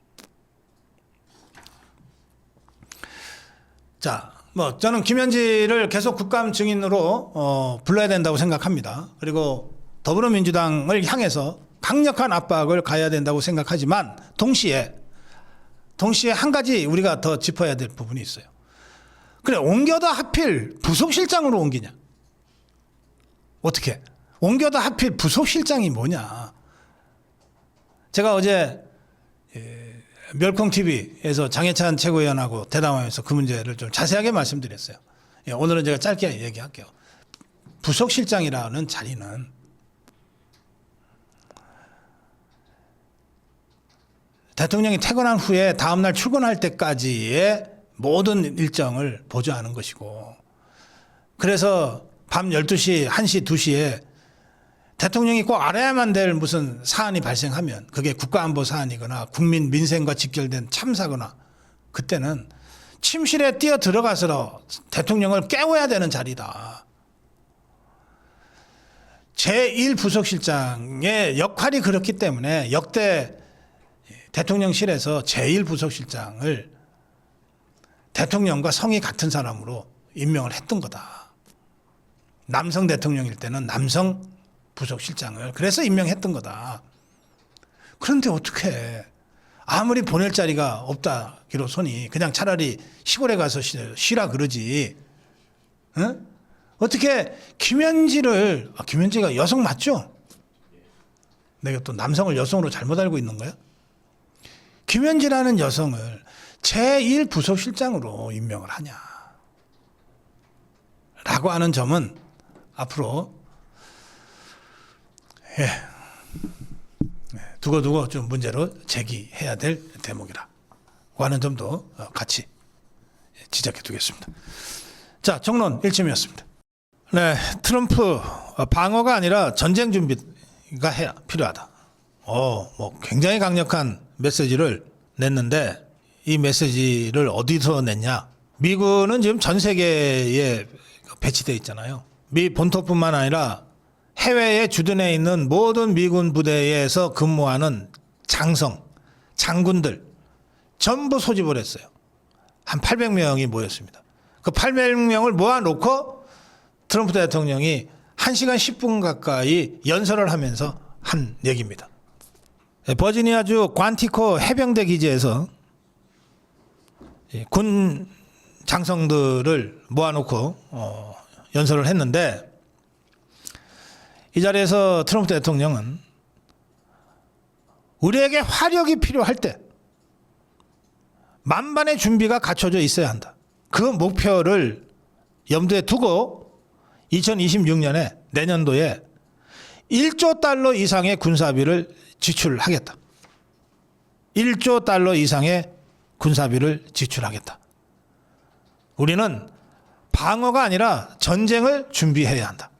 자, 저는 김현지를 계속 국감 증인으로 불러야 된다고 생각합니다. 그리고 더불어민주당을 향해서 강력한 압박을 가해야 된다고 생각하지만 동시에 한 가지 우리가 더 짚어야 될 부분이 있어요. 그래, 옮겨다 하필 부속실장으로 옮기냐. 어떻게? 옮겨다 하필 부속실장이 뭐냐. 제가 어제 멸콩TV에서 장해찬 최고위원하고 대담하면서 그 문제를 좀 자세하게 말씀드렸어요. 오늘은 제가 짧게 얘기할게요. 부속실장이라는 자리는 대통령이 퇴근한 후에 다음날 출근할 때까지의 모든 일정을 보좌하는 것이고, 그래서 밤 12시, 1시, 2시에 대통령이 꼭 알아야만 될 무슨 사안이 발생하면 그게 국가안보 사안이거나 국민 민생과 직결된 참사거나 그때는 침실에 뛰어 들어가서 대통령을 깨워야 되는 자리다. 제1부속실장의 역할이 그렇기 때문에 역대 대통령실에서 제1부속실장을 대통령과 성이 같은 사람으로 임명을 했던 거다. 남성 대통령일 때는 남성 부속실장을 그래서 임명했던 거다. 그런데 어떻게 아무리 보낼 자리가 없다기로서니 그냥 차라리 시골에 가서 쉬라 그러지. 응? 어떻게 김현지가 여성 맞죠? 내가 또 남성을 여성으로 잘못 알고 있는 거야? 김현지라는 여성을 제1부속실장으로 임명을 하냐 라고 하는 점은 앞으로 두고두고 좀 문제로 제기해야 될 대목이라고 하는 점도 같이 지적해 두겠습니다. 자, 정론 1침이었습니다. 네, 트럼프 방어가 아니라 전쟁 준비가 필요하다. 굉장히 강력한 메시지를 냈는데 이 메시지를 어디서 냈냐? 미군은 지금 전 세계에 배치되어 있잖아요. 미 본토뿐만 아니라 해외에 주둔해 있는 모든 미군 부대에서 근무하는 장군들 전부 소집을 했어요. 한 800명이 모였습니다. 그 800명을 모아놓고 트럼프 대통령이 1시간 10분 가까이 연설을 하면서 한 얘기입니다. 버지니아주 관티코 해병대 기지에서 군 장성들을 모아놓고 연설을 했는데 이 자리에서 트럼프 대통령은 우리에게 화력이 필요할 때 만반의 준비가 갖춰져 있어야 한다. 그 목표를 염두에 두고 2026년에 내년도에 1조 달러 이상의 군사비를 지출하겠다. 1조 달러 이상의 군사비를 지출하겠다. 우리는 방어가 아니라 전쟁을 준비해야 한다.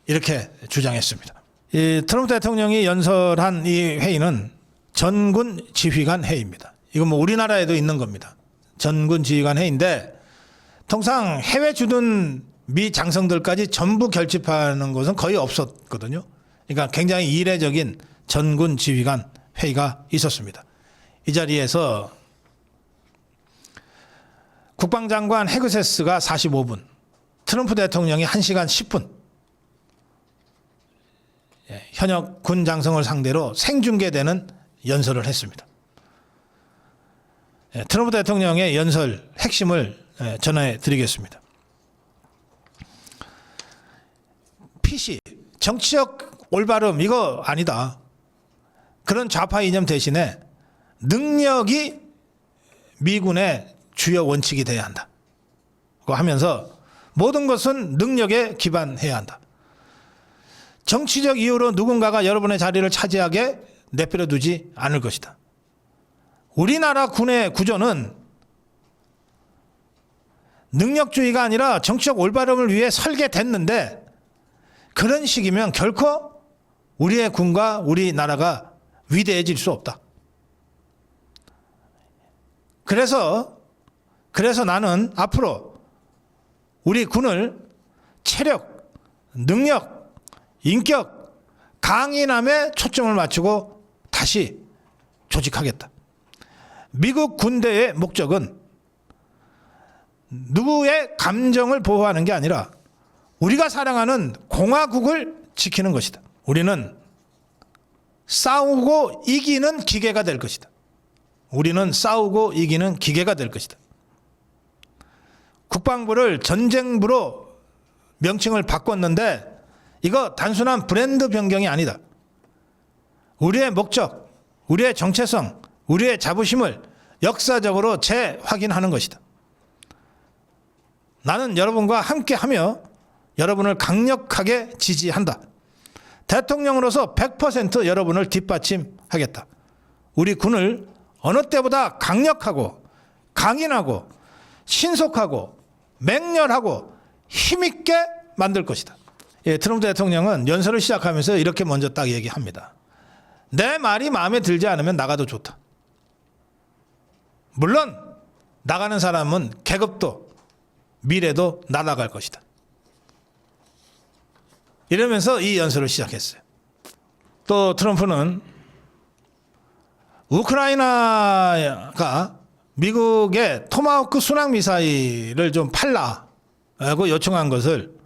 이렇게 주장했습니다. 이 트럼프 대통령이 연설한 이 회의는 전군 지휘관 회의입니다. 이건 뭐 우리나라에도 있는 겁니다. 전군 지휘관 회의인데 통상 해외 주둔 미 장성들까지 전부 결집하는 것은 거의 없었거든요. 그러니까 굉장히 이례적인 전군 지휘관 회의가 있었습니다. 이 자리에서 국방장관 헤그세스가 45분, 트럼프 대통령이 1시간 10분 현역 군 장성을 상대로 생중계되는 연설을 했습니다. 트럼프 대통령의 연설 핵심을 전해 드리겠습니다. PC, 정치적 올바름 이거 아니다. 그런 좌파 이념 대신에 능력이 미군의 주요 원칙이 돼야 한다. 하면서 모든 것은 능력에 기반해야 한다. 정치적 이유로 누군가가 여러분의 자리를 차지하게 내버려 두지 않을 것이다. 우리나라 군의 구조는 능력주의가 아니라 정치적 올바름을 위해 설계됐는데 그런 식이면 결코 우리의 군과 우리나라가 위대해질 수 없다. 그래서 나는 앞으로 우리 군을 체력, 능력, 인격, 강인함에 초점을 맞추고 다시 조직하겠다. 미국 군대의 목적은 누구의 감정을 보호하는 게 아니라 우리가 사랑하는 공화국을 지키는 것이다. 우리는 싸우고 이기는 기계가 될 것이다. 우리는 싸우고 이기는 기계가 될 것이다. 국방부를 전쟁부로 명칭을 바꿨는데 이거 단순한 브랜드 변경이 아니다. 우리의 목적, 우리의 정체성, 우리의 자부심을 역사적으로 재확인하는 것이다. 나는 여러분과 함께하며 여러분을 강력하게 지지한다. 대통령으로서 100% 여러분을 뒷받침하겠다. 우리 군을 어느 때보다 강력하고 강인하고 신속하고 맹렬하고 힘있게 만들 것이다. 예, 트럼프 대통령은 연설을 시작하면서 이렇게 먼저 딱 얘기합니다. 내 말이 마음에 들지 않으면 나가도 좋다. 물론 나가는 사람은 계급도 미래도 날아갈 것이다. 이러면서 이 연설을 시작했어요. 또 트럼프는 우크라이나가 미국의 토마호크 순항미사일을 좀 팔라고 요청한 것을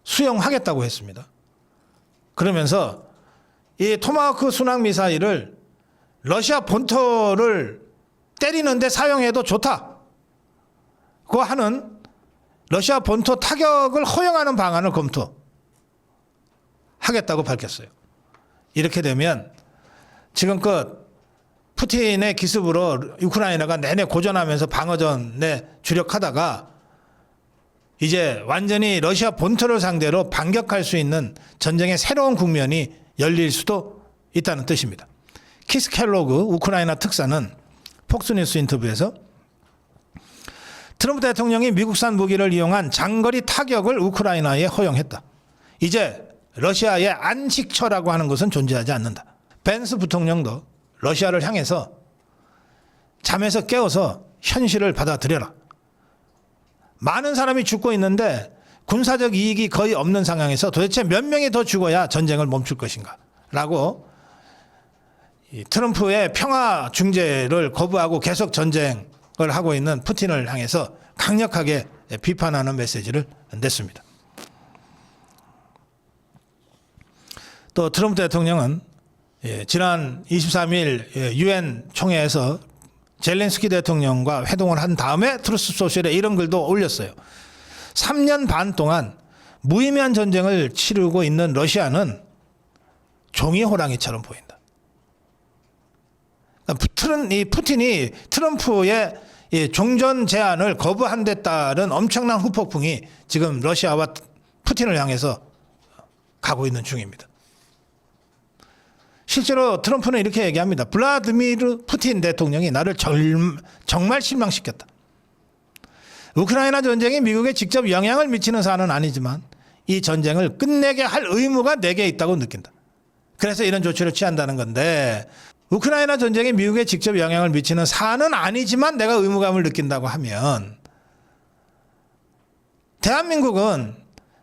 수용하겠다고 했습니다. 그러면서 이 토마호크 순항미사일을 러시아 본토를 때리는데 사용해도 좋다고 하는 러시아 본토 타격을 허용하는 방안을 검토하겠다고 밝혔어요. 이렇게 되면 지금껏 푸틴의 기습으로 우크라이나가 내내 고전하면서 방어전에 주력하다가 이제 완전히 러시아 본토를 상대로 반격할 수 있는 전쟁의 새로운 국면이 열릴 수도 있다는 뜻입니다. 키스 켈로그 우크라이나 특사는 폭스뉴스 인터뷰에서 트럼프 대통령이 미국산 무기를 이용한 장거리 타격을 우크라이나에 허용했다. 이제 러시아의 안식처라고 하는 것은 존재하지 않는다. 벤스 부통령도 러시아를 향해서 잠에서 깨워서 현실을 받아들여라. 많은 사람이 죽고 있는데 군사적 이익이 거의 없는 상황에서 도대체 몇 명이 더 죽어야 전쟁을 멈출 것인가 라고 트럼프의 평화 중재를 거부하고 계속 전쟁을 하고 있는 푸틴을 향해서 강력하게 비판하는 메시지를 냈습니다. 또 트럼프 대통령은 지난 23일 유엔 총회에서 젤렌스키 대통령과 회동을 한 다음에 트루스 소셜에 이런 글도 올렸어요. 3년 반 동안 무의미한 전쟁을 치르고 있는 러시아는 종이 호랑이처럼 보인다. 이 푸틴이 트럼프의 종전 제안을 거부한 데 따른 엄청난 후폭풍이 지금 러시아와 푸틴을 향해서 가고 있는 중입니다. 실제로 트럼프는 이렇게 얘기합니다. 블라디미르 푸틴 대통령이 나를 정말 실망시켰다. 우크라이나 전쟁이 미국에 직접 영향을 미치는 사안은 아니지만 이 전쟁을 끝내게 할 의무가 내게 있다고 느낀다. 그래서 이런 조치를 취한다는 건데 우크라이나 전쟁이 미국에 직접 영향을 미치는 사안은 아니지만 내가 의무감을 느낀다고 하면 대한민국은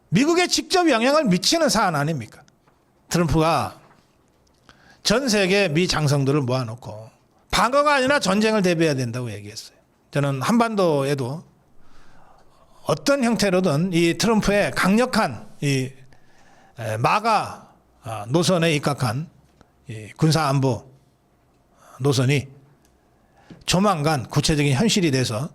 미국에 직접 영향을 미치는 사안 아닙니까? 트럼프가 전 세계 미 장성들을 모아놓고 방어가 아니라 전쟁을 대비해야 된다고 얘기했어요. 저는 한반도에도 어떤 형태로든 이 트럼프의 강력한 이 마가 노선에 입각한 군사안보 노선이 조만간 구체적인 현실이 돼서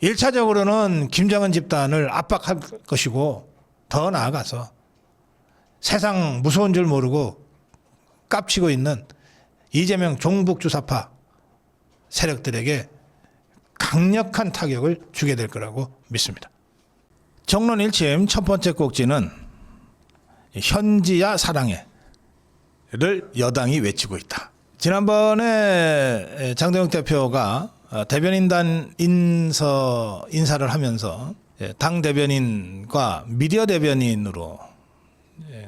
1차적으로는 김정은 집단을 압박할 것이고 더 나아가서 세상 무서운 줄 모르고 깝치고 있는 이재명 종북주사파 세력들에게 강력한 타격을 주게 될 거라고 믿습니다. 정론 1침 첫 번째 꼭지는 현지야 사랑해를 여당이 외치고 있다. 지난번에 장도영 대표가 대변인단 인사를 하면서 당 대변인과 미디어 대변인으로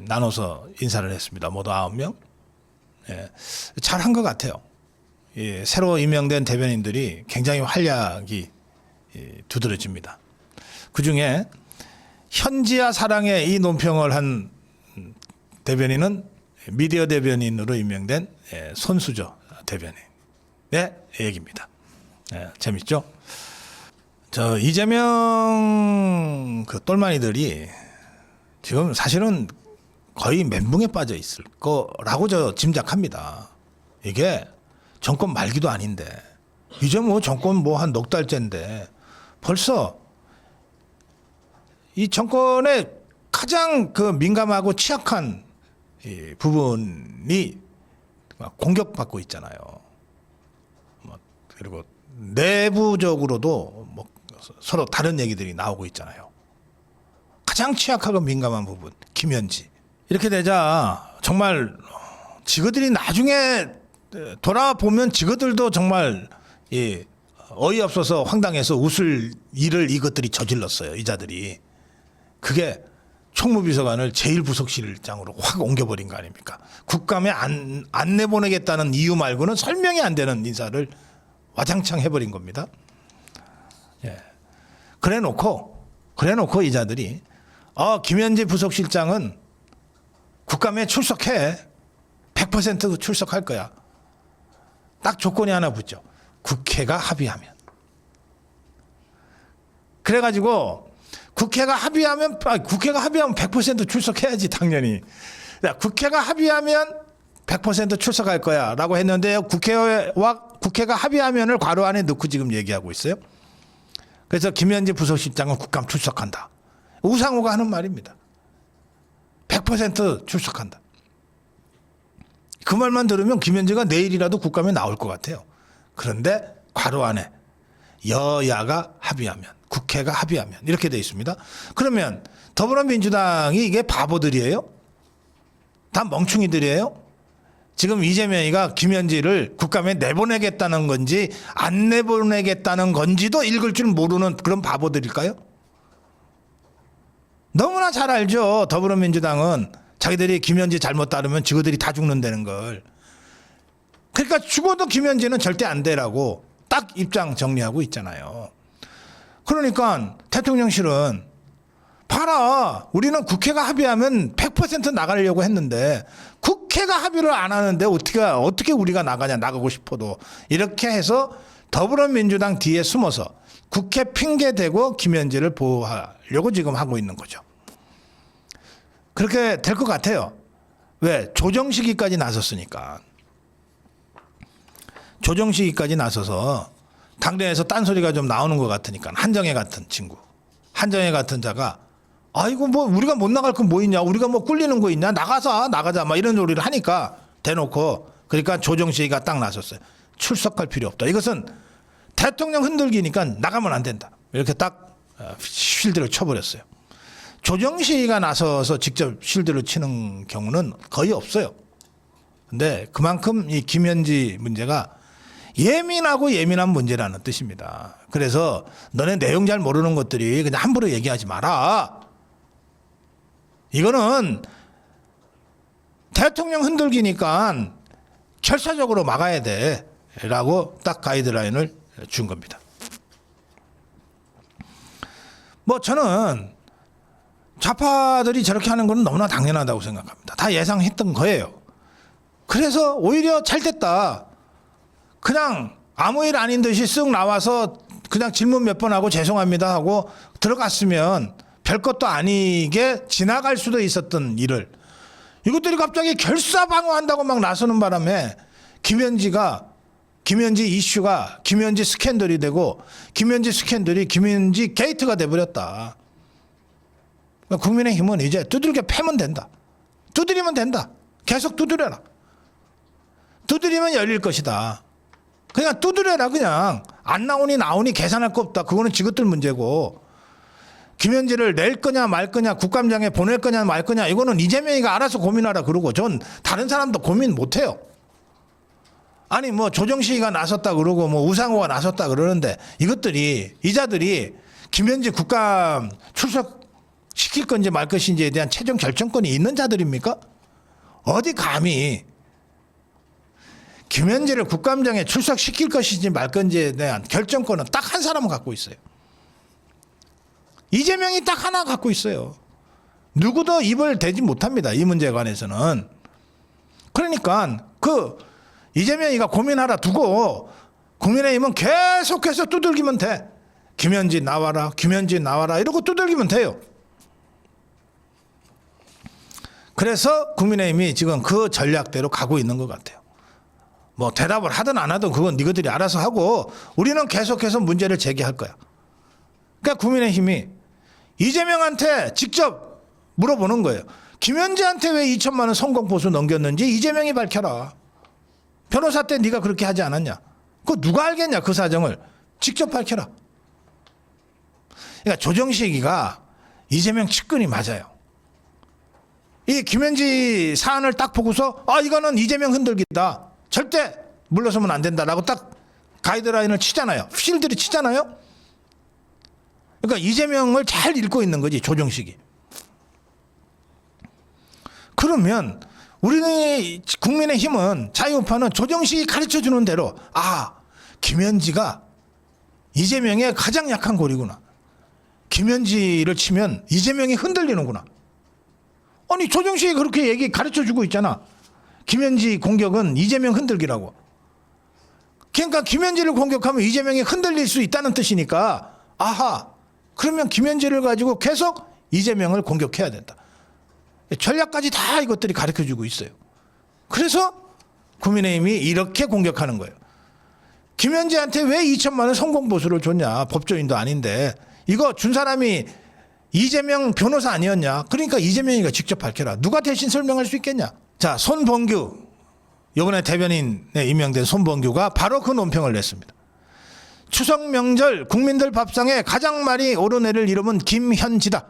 나눠서 인사를 했습니다. 모두 9명. 잘한 것 같아요. 새로 임명된 대변인들이 굉장히 활약이 두드러집니다. 그중에 현지야 사랑해 이 논평을 한 대변인은 미디어 대변인으로 임명된 손수저 대변인의 얘기입니다. 재밌죠? 저 이재명 그 똘마니들이 지금 사실은 거의 멘붕에 빠져 있을 거라고 저 짐작합니다. 이게 정권 말기도 아닌데 이제 뭐 정권 뭐 한 넉 달째인데 벌써 이 정권의 가장 그 민감하고 취약한 이 부분이 공격받고 있잖아요. 그리고 내부적으로도 뭐 서로 다른 얘기들이 나오고 있잖아요. 가장 취약하고 민감한 부분, 김현지. 이렇게 되자 정말 지그들이 나중에 돌아보면 지그들도 정말 어이없어서 황당해서 웃을 일을 이것들이 저질렀어요. 이자들이. 그게 총무비서관을 제1부속실장으로 확 옮겨버린 거 아닙니까? 국감에 안 내보내겠다는 이유 말고는 설명이 안 되는 인사를 와장창 해버린 겁니다. 그래 놓고 이자들이 김현지 부속실장은 국감에 출석해. 100% 출석할 거야. 딱 조건이 하나 붙죠. 국회가 합의하면. 그래가지고 국회가 합의하면 100% 출석해야지 당연히. 국회가 합의하면 100% 출석할 거야 라고 했는데 국회가 합의하면을 괄호 안에 넣고 지금 얘기하고 있어요. 그래서 김현지 부속실장은 국감 출석한다. 우상호가 하는 말입니다. 100% 출석한다. 그 말만 들으면 김현지가 내일이라도 국감에 나올 것 같아요. 그런데 괄호 안에 여야가 합의하면, 국회가 합의하면 이렇게 돼 있습니다. 그러면 더불어민주당이 이게 바보들이에요? 다 멍충이들이에요? 지금 이재명이가 김현지를 국감에 내보내겠다는 건지 안 내보내겠다는 건지도 읽을 줄 모르는 그런 바보들일까요? 너무나 잘 알죠. 더불어민주당은 자기들이 김현지 잘못 따르면 지그들이 다 죽는다는 걸. 그러니까 죽어도 김현지는 절대 안 되라고 딱 입장 정리하고 있잖아요. 그러니까 대통령실은 봐라. 우리는 국회가 합의하면 100% 나가려고 했는데 국회가 합의를 안 하는데 어떻게 우리가 나가고 싶어도 이렇게 해서 더불어민주당 뒤에 숨어서 국회 핑계 대고 김현지를 보호하려고 지금 하고 있는 거죠. 그렇게 될 것 같아요. 왜? 조정시기까지 나섰으니까. 조정시기까지 나서서 당내에서 딴소리가 좀 나오는 것 같으니까 한정혜 같은 친구, 한정혜 같은 자가 아이고 뭐 우리가 못 나갈 건 뭐 있냐, 우리가 뭐 꿀리는 거 있냐, 나가자 막 이런 소리를 하니까 대놓고 그러니까 조정시기가 딱 나섰어요. 출석할 필요 없다. 이것은 대통령 흔들기니까 나가면 안 된다. 이렇게 딱 쉴드를 쳐버렸어요. 조정시기가 나서서 직접 쉴드를 치는 경우는 거의 없어요. 근데 그만큼 이 김현지 문제가 예민한 문제라는 뜻입니다. 그래서 너네 내용 잘 모르는 것들이 그냥 함부로 얘기하지 마라. 이거는 대통령 흔들기니까 절차적으로 막아야 돼 라고 딱 가이드라인을 준 겁니다. 뭐 저는 좌파들이 저렇게 하는 건 너무나 당연하다고 생각합니다. 다 예상했던 거예요. 그래서 오히려 잘 됐다. 그냥 아무 일 아닌 듯이 쓱 나와서 그냥 질문 몇 번 하고 죄송합니다 하고 들어갔으면 별것도 아니게 지나갈 수도 있었던 일을 이것들이 갑자기 결사방어한다고 막 나서는 바람에 김현지 이슈가 김현지 스캔들이 되고 김현지 스캔들이 김현지 게이트가 돼버렸다. 국민의힘은 이제 두들겨 패면 된다. 두드리면 된다. 계속 두드려라. 두드리면 열릴 것이다. 그냥 두드려라. 그냥 안 나오니 나오니 계산할 거 없다. 그거는 지것들 문제고 김현지를 낼 거냐 말 거냐 국감장에 보낼 거냐 말 거냐 이거는 이재명이가 알아서 고민하라 그러고 전 다른 사람도 고민 못해요. 아니 뭐 조정식이가 나섰다 그러고 뭐 우상호가 나섰다 그러는데 이자들이 김현지 국감 출석시킬 건지 말 것인지에 대한 최종 결정권이 있는 자들입니까? 어디 감히 김현지를 국감장에 출석시킬 것인지 말 건지에 대한 결정권은 딱 한 사람은 갖고 있어요. 이재명이 딱 하나 갖고 있어요. 누구도 입을 대지 못합니다. 이 문제에 관해서는. 그러니까 이재명이가 고민하라 두고 국민의힘은 계속해서 두들기면 돼. 김현지 나와라. 김현지 나와라. 이러고 두들기면 돼요. 그래서 국민의힘이 지금 그 전략대로 가고 있는 것 같아요. 뭐 대답을 하든 안 하든 그건 너희들이 알아서 하고 우리는 계속해서 문제를 제기할 거야. 그러니까 국민의힘이 이재명한테 직접 물어보는 거예요. 김현지한테 왜 2천만 원 성공보수 넘겼는지 이재명이 밝혀라. 변호사 때 네가 그렇게 하지 않았냐. 그거 누가 알겠냐 그 사정을. 직접 밝혀라. 그러니까 조정식이가 이재명 측근이 맞아요. 이 김현지 사안을 딱 보고서 이거는 이재명 흔들기다. 절대 물러서면 안 된다라고 딱 가이드라인을 치잖아요. 필들이 치잖아요. 그러니까 이재명을 잘 읽고 있는 거지 조정식이. 그러면 우리 국민의힘은 자유우파는 조정식이 가르쳐주는 대로 김현지가 이재명의 가장 약한 고리구나. 김현지를 치면 이재명이 흔들리는구나. 아니 조정식이 그렇게 가르쳐주고 있잖아. 김현지 공격은 이재명 흔들기라고. 그러니까 김현지를 공격하면 이재명이 흔들릴 수 있다는 뜻이니까 그러면 김현지를 가지고 계속 이재명을 공격해야 된다. 전략까지 다 이것들이 가르쳐주고 있어요. 그래서 국민의힘이 이렇게 공격하는 거예요. 김현지한테 왜 2천만 원 성공보수를 줬냐. 법조인도 아닌데. 이거 준 사람이 이재명 변호사 아니었냐. 그러니까 이재명이가 직접 밝혀라. 누가 대신 설명할 수 있겠냐. 자, 손범규. 이번에 대변인에 임명된 손범규가 바로 그 논평을 냈습니다. 추석 명절 국민들 밥상에 가장 많이 오르내릴 이름은 김현지다.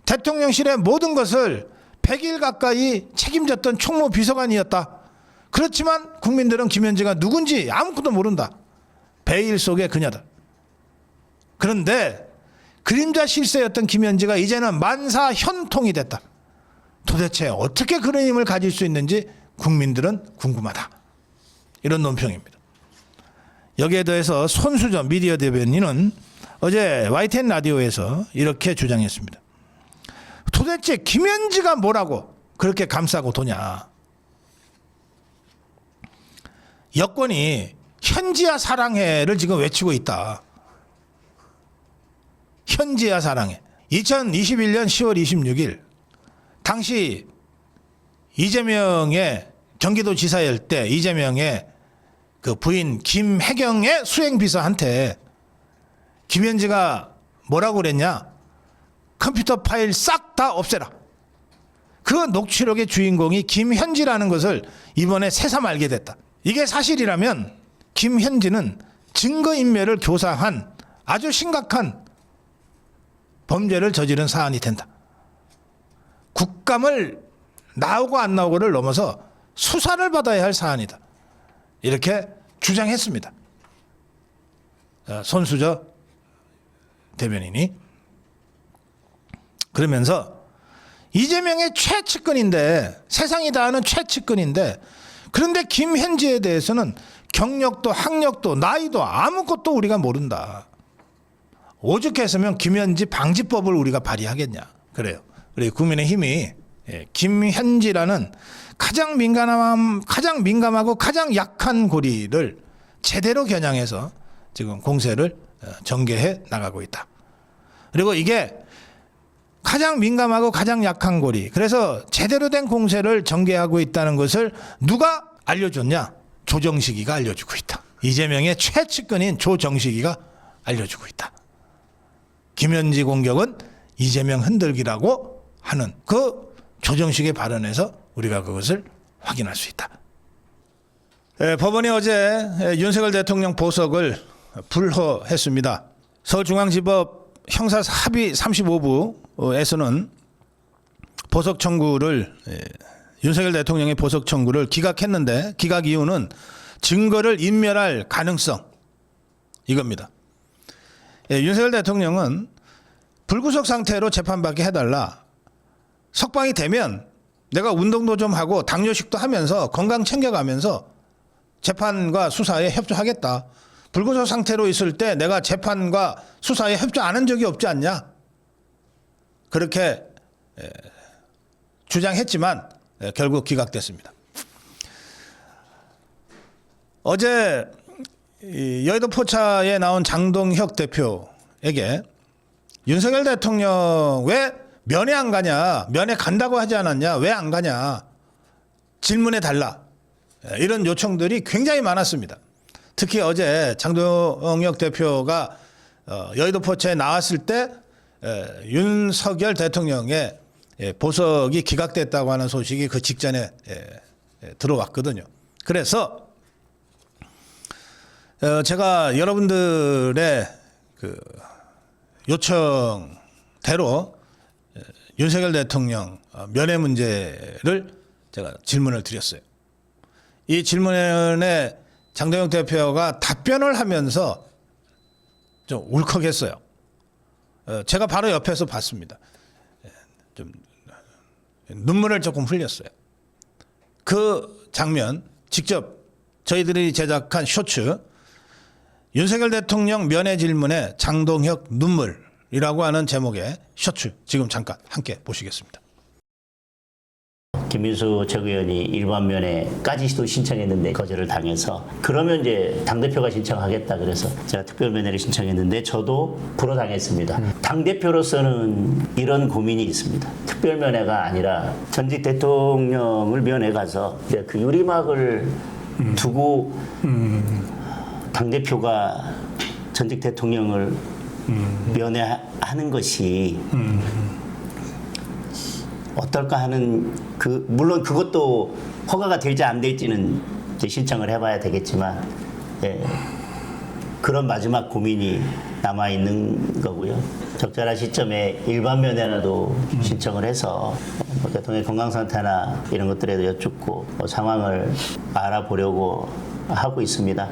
대통령실의 모든 것을 100일 가까이 책임졌던 총무 비서관이었다. 그렇지만 국민들은 김현지가 누군지 아무것도 모른다. 베일 속의 그녀다. 그런데 그림자 실세였던 김현지가 이제는 만사 현통이 됐다. 도대체 어떻게 그런 힘을 가질 수 있는지 국민들은 궁금하다. 이런 논평입니다. 여기에 더해서 손수저 미디어 대변인은 어제 YTN 라디오에서 이렇게 주장했습니다. 도대체 김현지가 뭐라고 그렇게 감싸고 도냐. 여권이 현지야 사랑해를 지금 외치고 있다. 현지야 사랑해. 2021년 10월 26일 당시 이재명의 경기도지사일 때 이재명의 그 부인 김혜경의 수행비서한테 김현지가 뭐라고 그랬냐. 컴퓨터 파일 싹 다 없애라. 그 녹취록의 주인공이 김현지라는 것을 이번에 새삼 알게 됐다. 이게 사실이라면 김현지는 증거인멸을 교사한 아주 심각한 범죄를 저지른 사안이 된다. 국감을 나오고 안 나오고를 넘어서 수사를 받아야 할 사안이다. 이렇게 주장했습니다. 손수저 대변인이. 그러면서 이재명의 최측근인데 세상이 다 아는 최측근인데 그런데 김현지에 대해서는 경력도 학력도 나이도 아무것도 우리가 모른다. 오죽했으면 김현지 방지법을 우리가 발의하겠냐. 그래요. 우리 국민의힘이 김현지라는 가장 민감하고 가장 약한 고리를 제대로 겨냥해서 지금 공세를 전개해 나가고 있다. 그리고 이게 가장 민감하고 가장 약한 고리. 그래서 제대로 된 공세를 전개하고 있다는 것을 누가 알려줬냐? 조정식이가 알려주고 있다. 이재명의 최측근인 조정식이가 알려주고 있다. 김현지 공격은 이재명 흔들기라고 하는 그 조정식의 발언에서 우리가 그것을 확인할 수 있다. 법원이 어제 윤석열 대통령 보석을 불허했습니다. 서울중앙지법 형사합의 35부에서는 보석 청구를 윤석열 대통령의 보석 청구를 기각했는데 기각 이유는 증거를 인멸할 가능성 이겁니다. 윤석열 대통령은 불구속 상태로 재판받게 해달라. 석방이 되면 내가 운동도 좀 하고 당뇨식도 하면서 건강 챙겨가면서 재판과 수사에 협조하겠다. 불구속 상태로 있을 때 내가 재판과 수사에 협조 안 한 적이 없지 않냐. 그렇게 주장했지만 결국 기각됐습니다. 어제 여의도 포차에 나온 장동혁 대표에게 윤석열 대통령 왜 면회 안 가냐, 면회 간다고 하지 않았냐, 왜 안 가냐 질문해 달라, 이런 요청들이 굉장히 많았습니다. 특히 어제 장동혁 대표가 여의도 포차에 나왔을 때 윤석열 대통령의 보석이 기각됐다고 하는 소식이 그 직전에 들어왔거든요. 그래서 제가 여러분들의 그 요청대로 윤석열 대통령 면회 문제를 제가 질문을 드렸어요. 이 질문에 장동혁 대표가 답변을 하면서 좀 울컥했어요. 제가 바로 옆에서 봤습니다. 좀 눈물을 조금 흘렸어요. 그 장면 직접 저희들이 제작한 쇼츠 윤석열 대통령 면회 질문에 장동혁 눈물이라고 하는 제목의 쇼츠 지금 잠깐 함께 보시겠습니다. 김민수 최고위원이 일반 면회까지도 신청했는데 거절을 당해서 그러면 이제 당대표가 신청하겠다 그래서 제가 특별 면회를 신청했는데 저도 불허당했습니다. 당대표로서는 이런 고민이 있습니다. 특별 면회가 아니라 전직 대통령을 면회 가서 그 유리막을 두고 당대표가 전직 대통령을 면회하는 것이 어떨까 하는 물론 그것도 허가가 될지 안 될지는 이제 신청을 해봐야 되겠지만 그런 마지막 고민이 남아 있는 거고요. 적절한 시점에 일반 면회라도 신청을 해서 대통령의 건강 상태나 이런 것들에도 여쭙고 상황을 알아보려고 하고 있습니다.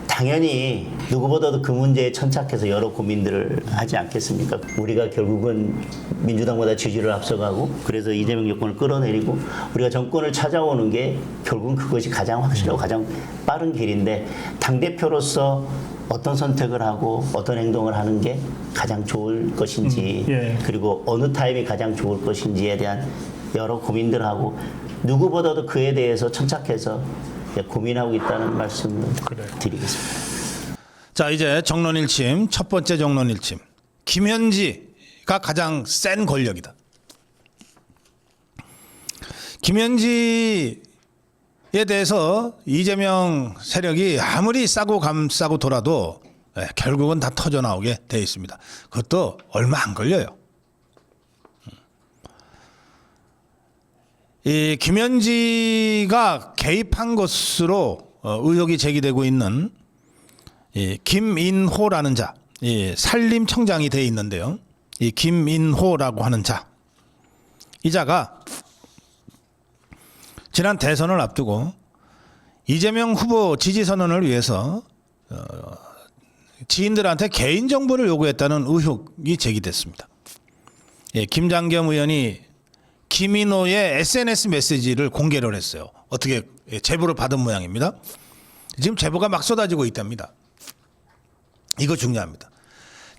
당연히 누구보다도 그 문제에 천착해서 여러 고민들을 하지 않겠습니까? 우리가 결국은 민주당보다 지지를 앞서가고 그래서 이재명 여권을 끌어내리고 우리가 정권을 찾아오는 게 결국은 그것이 가장 확실하고 가장 빠른 길인데 당대표로서 어떤 선택을 하고 어떤 행동을 하는 게 가장 좋을 것인지 그리고 어느 타임이 가장 좋을 것인지에 대한 여러 고민들을 하고 누구보다도 그에 대해서 천착해서 고민하고 있다는 말씀을 드리겠습니다. 자, 이제 정론일침, 첫 번째 정론일침. 김현지가 가장 센 권력이다. 김현지에 대해서 이재명 세력이 아무리 싸고 감싸고 돌아도 결국은 다 터져나오게 돼 있습니다. 그것도 얼마 안 걸려요. 이 김현지가 개입한 것으로 의혹이 제기되고 있는 이 김인호라는 자, 이 산림청장이 돼 있는데요. 이 김인호라고 하는 자, 이 자가 지난 대선을 앞두고 이재명 후보 지지 선언을 위해서 지인들한테 개인 정보를 요구했다는 의혹이 제기됐습니다. 김장겸 의원이 김인호의 SNS 메시지를 공개를 했어요. 어떻게 제보를 받은 모양입니다. 지금 제보가 막 쏟아지고 있답니다. 이거 중요합니다.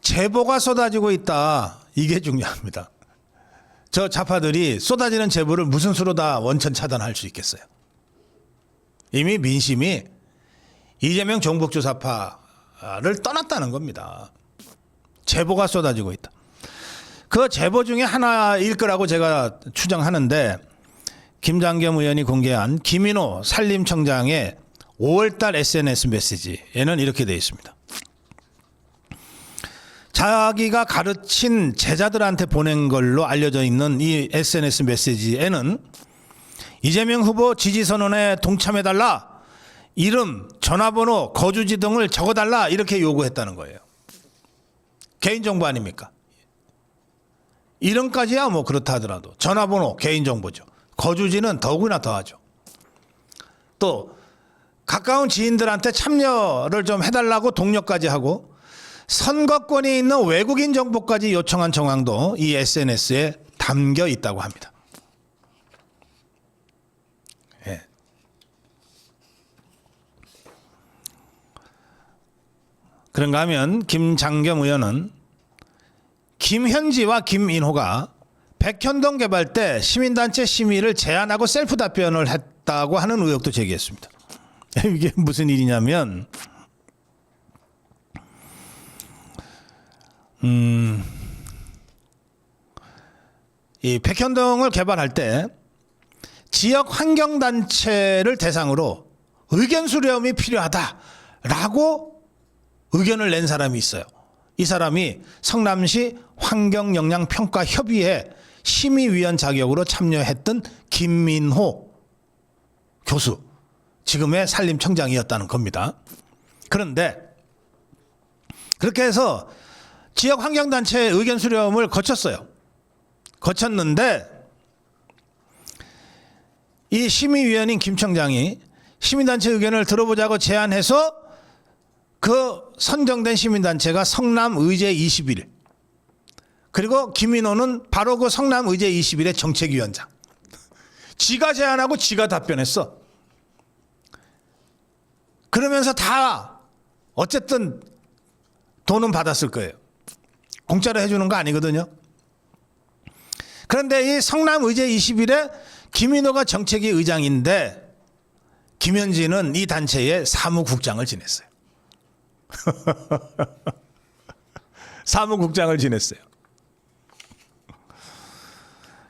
제보가 쏟아지고 있다. 이게 중요합니다. 저 좌파들이 쏟아지는 제보를 무슨 수로 다 원천 차단할 수 있겠어요. 이미 민심이 이재명 종북주사파를 떠났다는 겁니다. 제보가 쏟아지고 있다. 그 제보 중에 하나일 거라고 제가 추정하는데 김장겸 의원이 공개한 김인호 산림청장의 5월달 SNS 메시지에는 이렇게 되어 있습니다. 자기가 가르친 제자들한테 보낸 걸로 알려져 있는 이 SNS 메시지에는 이재명 후보 지지선언에 동참해달라, 이름, 전화번호, 거주지 등을 적어달라 이렇게 요구했다는 거예요. 개인정보 아닙니까? 이름까지야 뭐 그렇다 하더라도 전화번호 개인정보죠. 거주지는 더욱이나 더하죠. 또 가까운 지인들한테 참여를 좀 해달라고 독려까지 하고 선거권이 있는 외국인 정보까지 요청한 정황도 이 SNS에 담겨 있다고 합니다. 예. 그런가 하면 김장겸 의원은 김현지와 김인호가 백현동 개발 때 시민단체 심의를 제안하고 셀프 답변을 했다고 하는 의혹도 제기했습니다. 이게 무슨 일이냐면 이 백현동을 개발할 때 지역 환경단체를 대상으로 의견 수렴이 필요하다라고 의견을 낸 사람이 있어요. 이 사람이 성남시 환경영향평가협의회 심의위원 자격으로 참여했던 김민호 교수, 지금의 산림청장이었다는 겁니다. 그런데 그렇게 해서 지역 환경단체의 의견 수렴을 거쳤어요. 거쳤는데 이 심의위원인 김 청장이 시민단체 의견을 들어보자고 제안해서 그 선정된 시민단체가 성남의제 21, 그리고 김인호는 바로 그 성남의제 21의 정책위원장. 지가 제안하고 지가 답변했어. 그러면서 다 어쨌든 돈은 받았을 거예요. 공짜로 해주는 거 아니거든요. 그런데 이 성남의제 21에 김인호가 정책위 의장인데 김현지는 이 단체의 사무국장을 지냈어요. 사무국장을 지냈어요.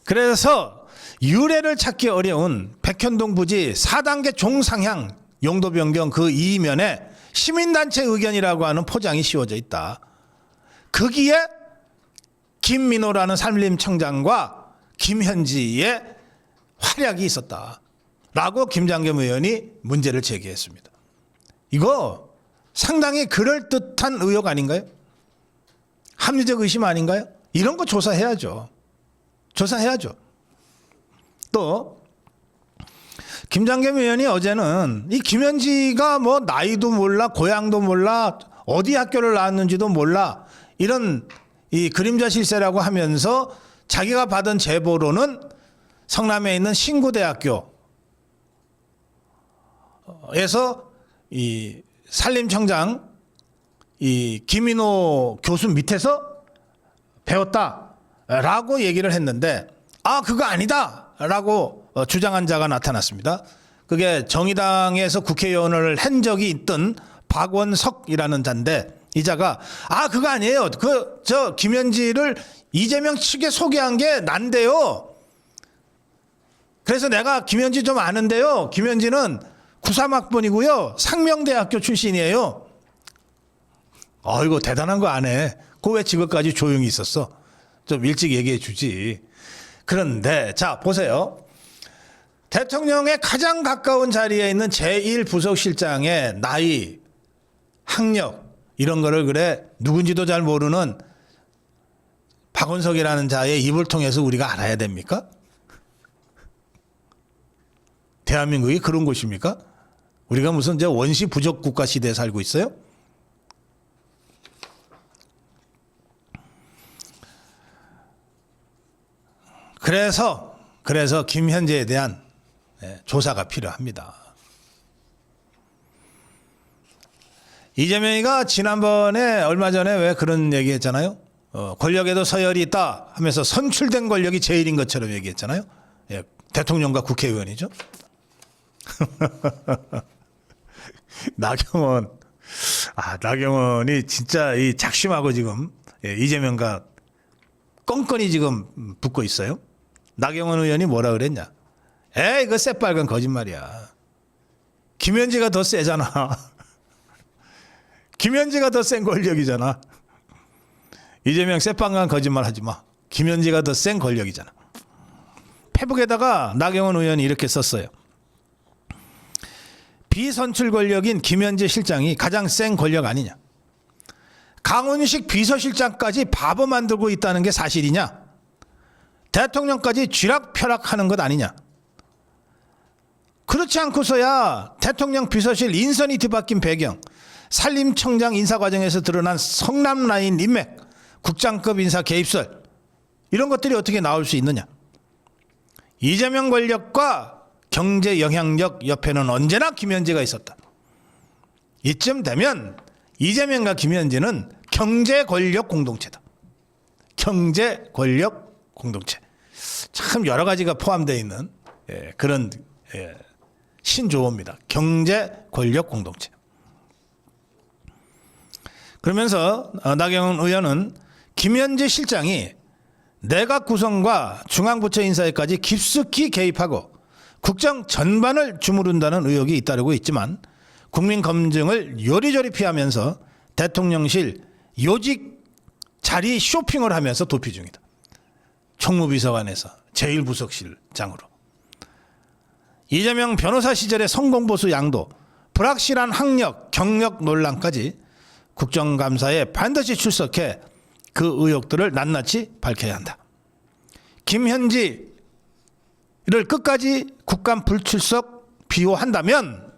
그래서 유례를 찾기 어려운 백현동 부지 4단계 종상향 용도 변경 그 이면에 시민단체 의견이라고 하는 포장이 씌워져 있다. 거기에 김민호라는 산림청장과 김현지의 활약이 있었다라고 김장겸 의원이 문제를 제기했습니다. 이거 상당히 그럴듯한 의혹 아닌가요? 합리적 의심 아닌가요? 이런 거 조사해야죠. 조사해야죠. 또 김장겸 의원이 어제는 이 김현지가 뭐 나이도 몰라, 고향도 몰라, 어디 학교를 나왔는지도 몰라, 이런 이 그림자 실세라고 하면서 자기가 받은 제보로는 성남에 있는 신구대학교에서 이 산림청장 이 김인호 교수 밑에서 배웠다라고 얘기를 했는데, 아 그거 아니다라고 주장한 자가 나타났습니다. 그게 정의당에서 국회의원을 한 적이 있던 박원석이라는 자인데, 이 자가 아 그거 아니에요. 그 저 김현지를 이재명 측에 소개한 게 난데요. 그래서 내가 김현지 좀 아는데요. 김현지는 93학번이고요. 상명대학교 출신이에요. 이거 대단한 거 안 해. 그 왜 지금까지 조용히 있었어? 좀 일찍 얘기해 주지. 그런데 자 보세요. 대통령의 가장 가까운 자리에 있는 제1부속실장의 나이, 학력 이런 거를 그래 누군지도 잘 모르는 박원석이라는 자의 입을 통해서 우리가 알아야 됩니까? 대한민국이 그런 곳입니까? 우리가 무슨 이제 원시 부족 국가 시대에 살고 있어요? 그래서 김현재에 대한 조사가 필요합니다. 이재명이가 지난번에 얼마 전에 왜 그런 얘기했잖아요. 권력에도 서열이 있다 하면서 선출된 권력이 제일인 것처럼 얘기했잖아요. 예, 대통령과 국회의원이죠. 나경원이 진짜 이 작심하고 지금 이재명과 껌껌이 지금 붙고 있어요. 나경원 의원이 뭐라 그랬냐. 에이 이거 새빨간 거짓말이야. 김현지가 더 세잖아. 김현지가 더 센 권력이잖아. 이재명 새빨간 거짓말 하지 마. 김현지가 더 센 권력이잖아. 페북에다가 나경원 의원이 이렇게 썼어요. 비선출 권력인 김현지 실장이 가장 센 권력 아니냐. 강훈식 비서실장까지 바보 만들고 있다는 게 사실이냐. 대통령까지 쥐락펴락하는 것 아니냐. 그렇지 않고서야 대통령 비서실 인선이 뒤바뀐 배경, 산림청장 인사 과정에서 드러난 성남 라인 인맥, 국장급 인사 개입설 이런 것들이 어떻게 나올 수 있느냐. 이재명 권력과 경제 영향력 옆에는 언제나 김현지가 있었다. 이쯤 되면 이재명과 김현지는 경제 권력 공동체다. 경제 권력 공동체. 참 여러 가지가 포함되어 있는 그런 신조어입니다. 경제 권력 공동체. 그러면서 나경원 의원은 김현지 실장이 내각 구성과 중앙부처 인사에까지 깊숙이 개입하고 국정 전반을 주무른다는 의혹이 잇따르고 있지만 국민 검증을 요리조리 피하면서 대통령실 요직 자리 쇼핑을 하면서 도피 중이다. 총무비서관에서 제1부속실장으로. 이재명 변호사 시절의 성공보수 양도, 불확실한 학력, 경력 논란까지 국정감사에 반드시 출석해 그 의혹들을 낱낱이 밝혀야 한다. 김현지를 끝까지 국감 불출석 비호한다면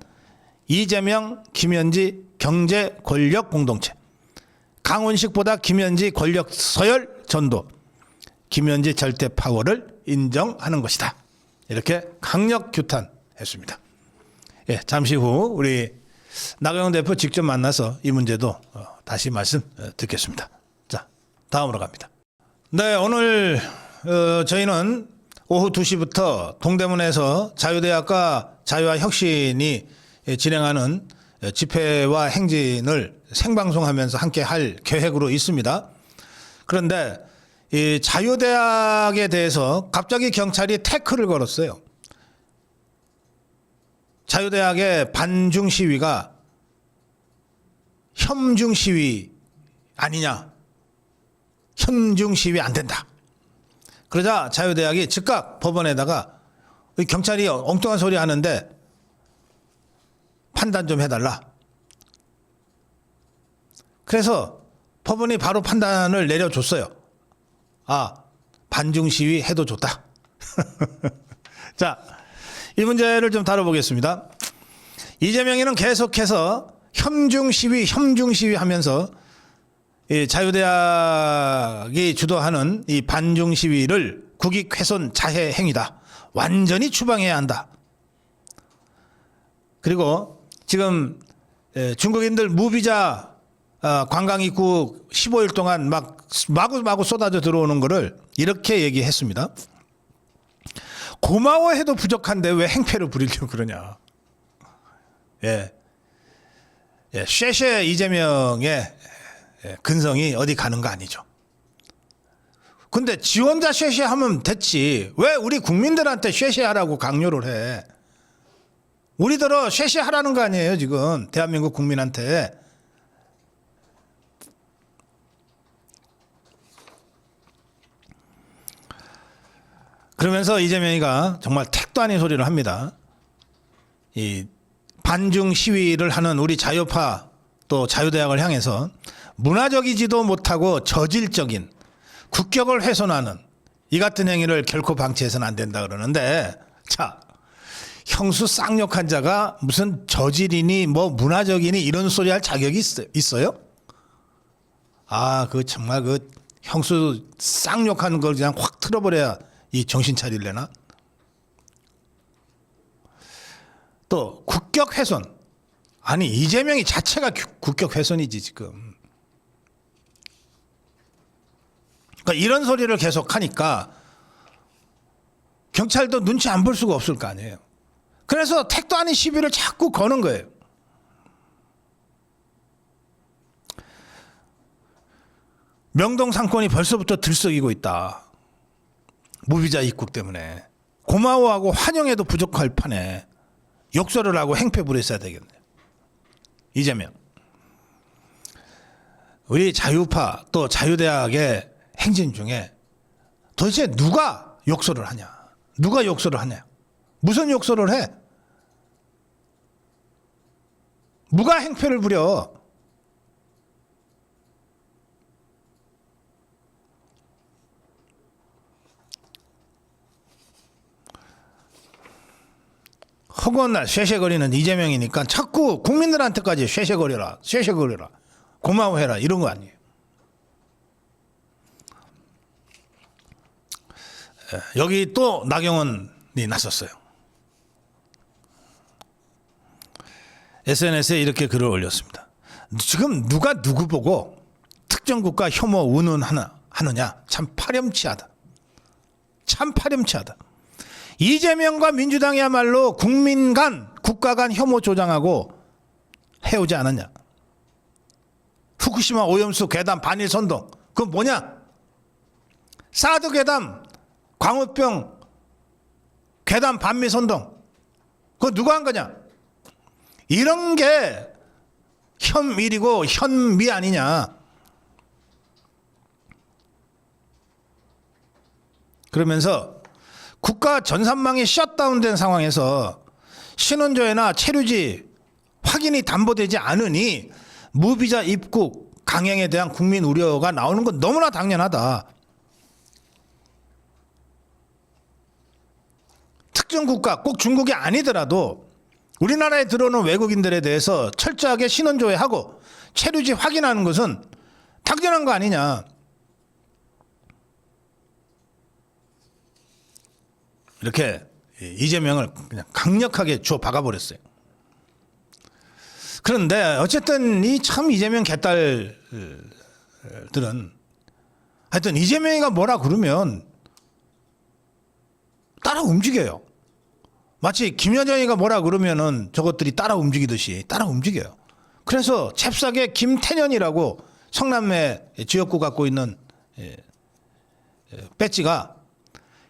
이재명, 김현지 경제 권력 공동체, 강훈식보다 김현지 권력 서열 전도, 김현지 절대 파워를 인정하는 것이다. 이렇게 강력 규탄했습니다. 잠시 후 우리 나경원 대표 직접 만나서 이 문제도 다시 말씀 듣겠습니다. 자, 다음으로 갑니다. 네, 오늘 저희는 오후 2시부터 동대문에서 자유대학과 자유와혁신이 진행하는 집회와 행진을 생방송하면서 함께 할 계획으로 있습니다. 그런데 이 자유대학에 대해서 갑자기 경찰이 태클을 걸었어요. 자유대학의 반중 시위가 혐중 시위 아니냐. 혐중 시위 안 된다. 그러자 자유대학이 즉각 법원에다가 경찰이 엉뚱한 소리 하는데 판단 좀 해달라. 그래서 법원이 바로 판단을 내려줬어요. 아, 반중 시위 해도 좋다. 자, 이 문제를 좀 다뤄보겠습니다. 이재명이는 계속해서 혐중 시위 하면서 이 자유대학이 주도하는 이 반중 시위를 국익훼손 자해 행위다. 완전히 추방해야 한다. 그리고 지금 중국인들 무비자 관광 입국 15일 동안 막 마구 쏟아져 들어오는 거를 이렇게 얘기했습니다. 고마워해도 부족한데 왜 행패를 부리려고 그러냐. 쉐쉐 이재명의 근성이 어디 가는 거 아니죠. 근데 지 혼자 쉐쉐 하면 됐지. 왜 우리 국민들한테 쉐쉐 하라고 강요를 해. 우리들어 쉐쉐 하라는 거 아니에요 지금 대한민국 국민한테. 그러면서 이재명이가 정말 택도 아닌 소리를 합니다. 이 반중 시위를 하는 우리 자유파 또 자유대학을 향해서 문화적이지도 못하고 저질적인 국격을 훼손하는 이 같은 행위를 결코 방치해서는 안 된다 그러는데, 자, 형수 쌍욕한 자가 무슨 저질이니 뭐 문화적이니 이런 소리 할 자격이 있어요? 아, 그 정말 그 형수 쌍욕하는 걸 그냥 확 틀어버려야 이 정신 차릴래나? 또 국격 훼손. 아니 이재명이 자체가 국격 훼손이지 지금. 그러니까 이런 소리를 계속 하니까 경찰도 눈치 안 볼 수가 없을 거 아니에요. 그래서 택도 아닌 시비를 자꾸 거는 거예요. 명동 상권이 벌써부터 들썩이고 있다. 무비자 입국 때문에. 고마워하고 환영해도 부족할 판에 욕설을 하고 행패 부렸어야 되겠네요. 이재명. 우리 자유파 또 자유대학의 행진 중에 도대체 누가 욕설을 하냐? 누가 욕설을 하냐? 무슨 욕설을 해? 누가 행패를 부려? 허구한 날 쉐쉐거리는 이재명이니까 자꾸 국민들한테까지 쉐쉐거려라, 쉐쉐거려라, 고마워해라 이런 거 아니에요. 여기 또 나경원이 나섰어요. SNS에 이렇게 글을 올렸습니다. 지금 누가 누구 보고 특정 국가 혐오 운운하느냐? 참 파렴치하다. 참 파렴치하다. 이재명과 민주당이야말로 국민 간, 국가 간 혐오 조장하고 해오지 않았냐? 후쿠시마 오염수 괴담 반일 선동. 그건 뭐냐? 사드 괴담, 광우병 괴담 반미 선동. 그거 누가 한 거냐? 이런 게 현밀이고 현미 아니냐? 그러면서 국가 전산망이 셧다운된 상황에서 신원조회나 체류지 확인이 담보되지 않으니 무비자 입국 강행에 대한 국민 우려가 나오는 건 너무나 당연하다. 특정 국가, 꼭 중국이 아니더라도 우리나라에 들어오는 외국인들에 대해서 철저하게 신원조회하고 체류지 확인하는 것은 당연한 거 아니냐. 이렇게 이재명을 그냥 강력하게 줘 박아버렸어요. 그런데 어쨌든 이 참 이재명 개딸들은 하여튼 이재명이가 뭐라 그러면 따라 움직여요. 마치 김여정이가 뭐라 그러면은 저것들이 따라 움직이듯이 따라 움직여요. 그래서 잽싸게 김태년이라고 성남의 지역구 갖고 있는 배지가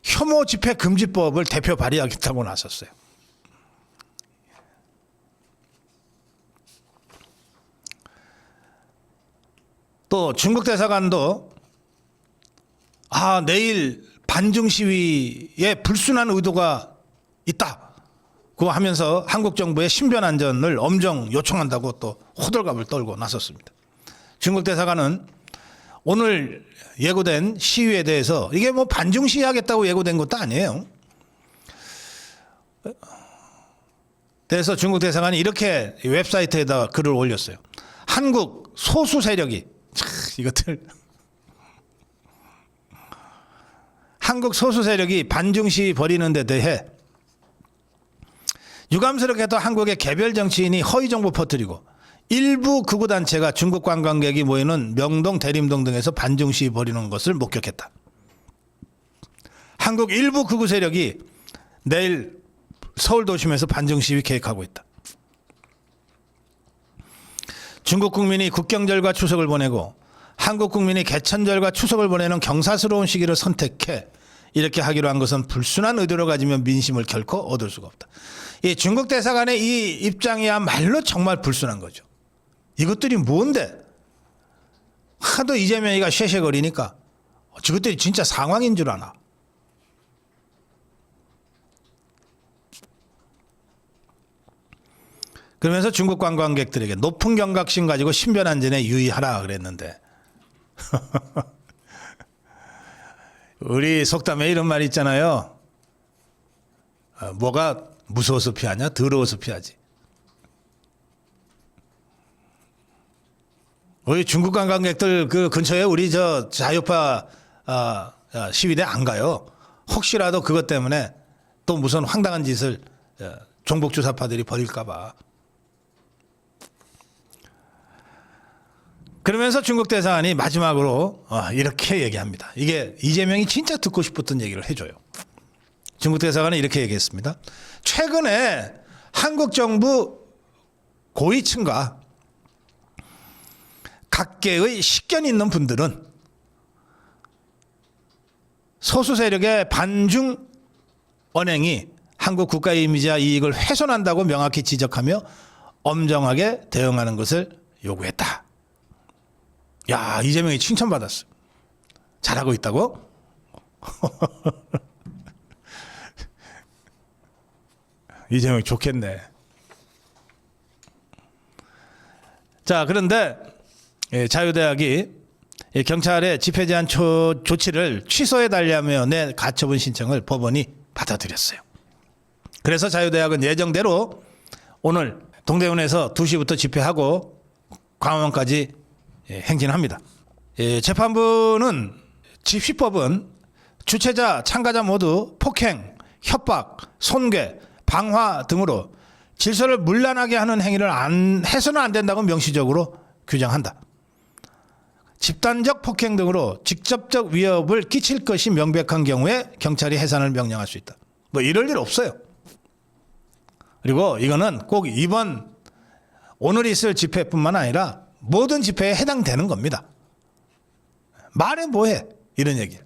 혐오 집회 금지법을 대표 발의하겠다고 나섰어요. 또 중국 대사관도 내일 반중 시위에 불순한 의도가 있다. 그거 하면서 한국 정부의 신변 안전을 엄정 요청한다고 또 호들갑을 떨고 나섰습니다. 중국 대사관은 오늘 예고된 시위에 대해서 이게 뭐 반중 시위하겠다고 예고된 것도 아니에요. 그래서 중국 대사관이 이렇게 웹사이트에다 글을 올렸어요. 한국 소수 세력이 이것들 한국 소수 세력이 반중 시위 벌이는 데 대해 유감스럽게도 한국의 개별 정치인이 허위 정보 퍼뜨리고 일부 극우 단체가 중국 관광객이 모이는 명동, 대림동 등에서 반중 시위 벌이는 것을 목격했다. 한국 일부 극우 세력이 내일 서울 도심에서 반중 시위 계획하고 있다. 중국 국민이 국경절과 추석을 보내고 한국 국민이 개천절과 추석을 보내는 경사스러운 시기를 선택해 이렇게 하기로 한 것은 불순한 의도를 가지면 민심을 결코 얻을 수가 없다. 이 중국 대사관의 이 입장이야말로 정말 불순한 거죠. 이것들이 뭔데? 하도 이재명이가 쉐쉐거리니까 저것들이 진짜 상황인 줄 아나. 그러면서 중국 관광객들에게 높은 경각심 가지고 신변 안전에 유의하라 그랬는데 우리 속담에 이런 말이 있잖아요. 뭐가 무서워서 피하냐? 더러워서 피하지. 우리 중국 관광객들 그 근처에 우리 저 자유파 시위대 안 가요. 혹시라도 그것 때문에 또 무슨 황당한 짓을 종북주사파들이 벌일까 봐. 그러면서 중국 대사관이 마지막으로 이렇게 얘기합니다. 이게 이재명이 진짜 듣고 싶었던 얘기를 해줘요. 중국 대사관은 이렇게 얘기했습니다. 최근에 한국 정부 고위층과 각계의 식견 있는 분들은 소수 세력의 반중 언행이 한국 국가의 이미지와 이익을 훼손한다고 명확히 지적하며 엄정하게 대응하는 것을 요구했다. 야, 이재명이 칭찬받았어. 잘하고 있다고? 이재명이 좋겠네. 자, 그런데 자유대학이 경찰의 집회 제한 조치를 취소해달라며 내 가처분 신청을 법원이 받아들였어요. 그래서 자유대학은 예정대로 오늘 동대문에서 2시부터 집회하고 광화문까지 행진합니다. 재판부는 집시법은 주최자, 참가자 모두 폭행, 협박, 손괴, 방화 등으로 질서를 문란하게 하는 행위를 해서는 안 된다고 명시적으로 규정한다. 집단적 폭행 등으로 직접적 위협을 끼칠 것이 명백한 경우에 경찰이 해산을 명령할 수 있다. 뭐 이럴 일 없어요. 그리고 이거는 꼭 이번 오늘 있을 집회뿐만 아니라 모든 집회에 해당되는 겁니다. 말해 뭐해 이런 얘기.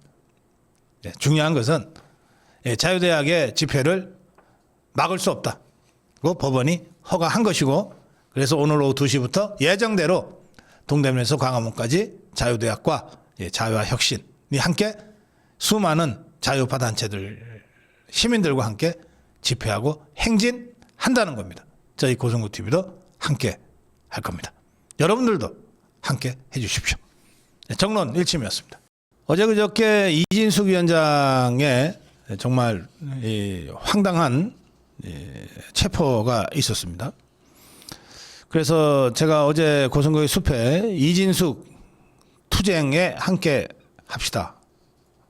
중요한 것은 자유대학의 집회를 막을 수 없다. 그 법원이 허가한 것이고, 그래서 오늘 오후 2시부터 예정대로 동대문에서 광화문까지 자유대학과 자유와 혁신이 함께 수많은 자유파 단체들, 시민들과 함께 집회하고 행진한다는 겁니다. 저희 고성구 TV도 함께 할 겁니다. 여러분들도 함께 해주십시오. 정론 일침이었습니다. 어제 그저께 이진숙 위원장의 정말 황당한 체포가 있었습니다. 그래서 제가 어제 고성구의 숲에 이진숙 투쟁에 함께 합시다,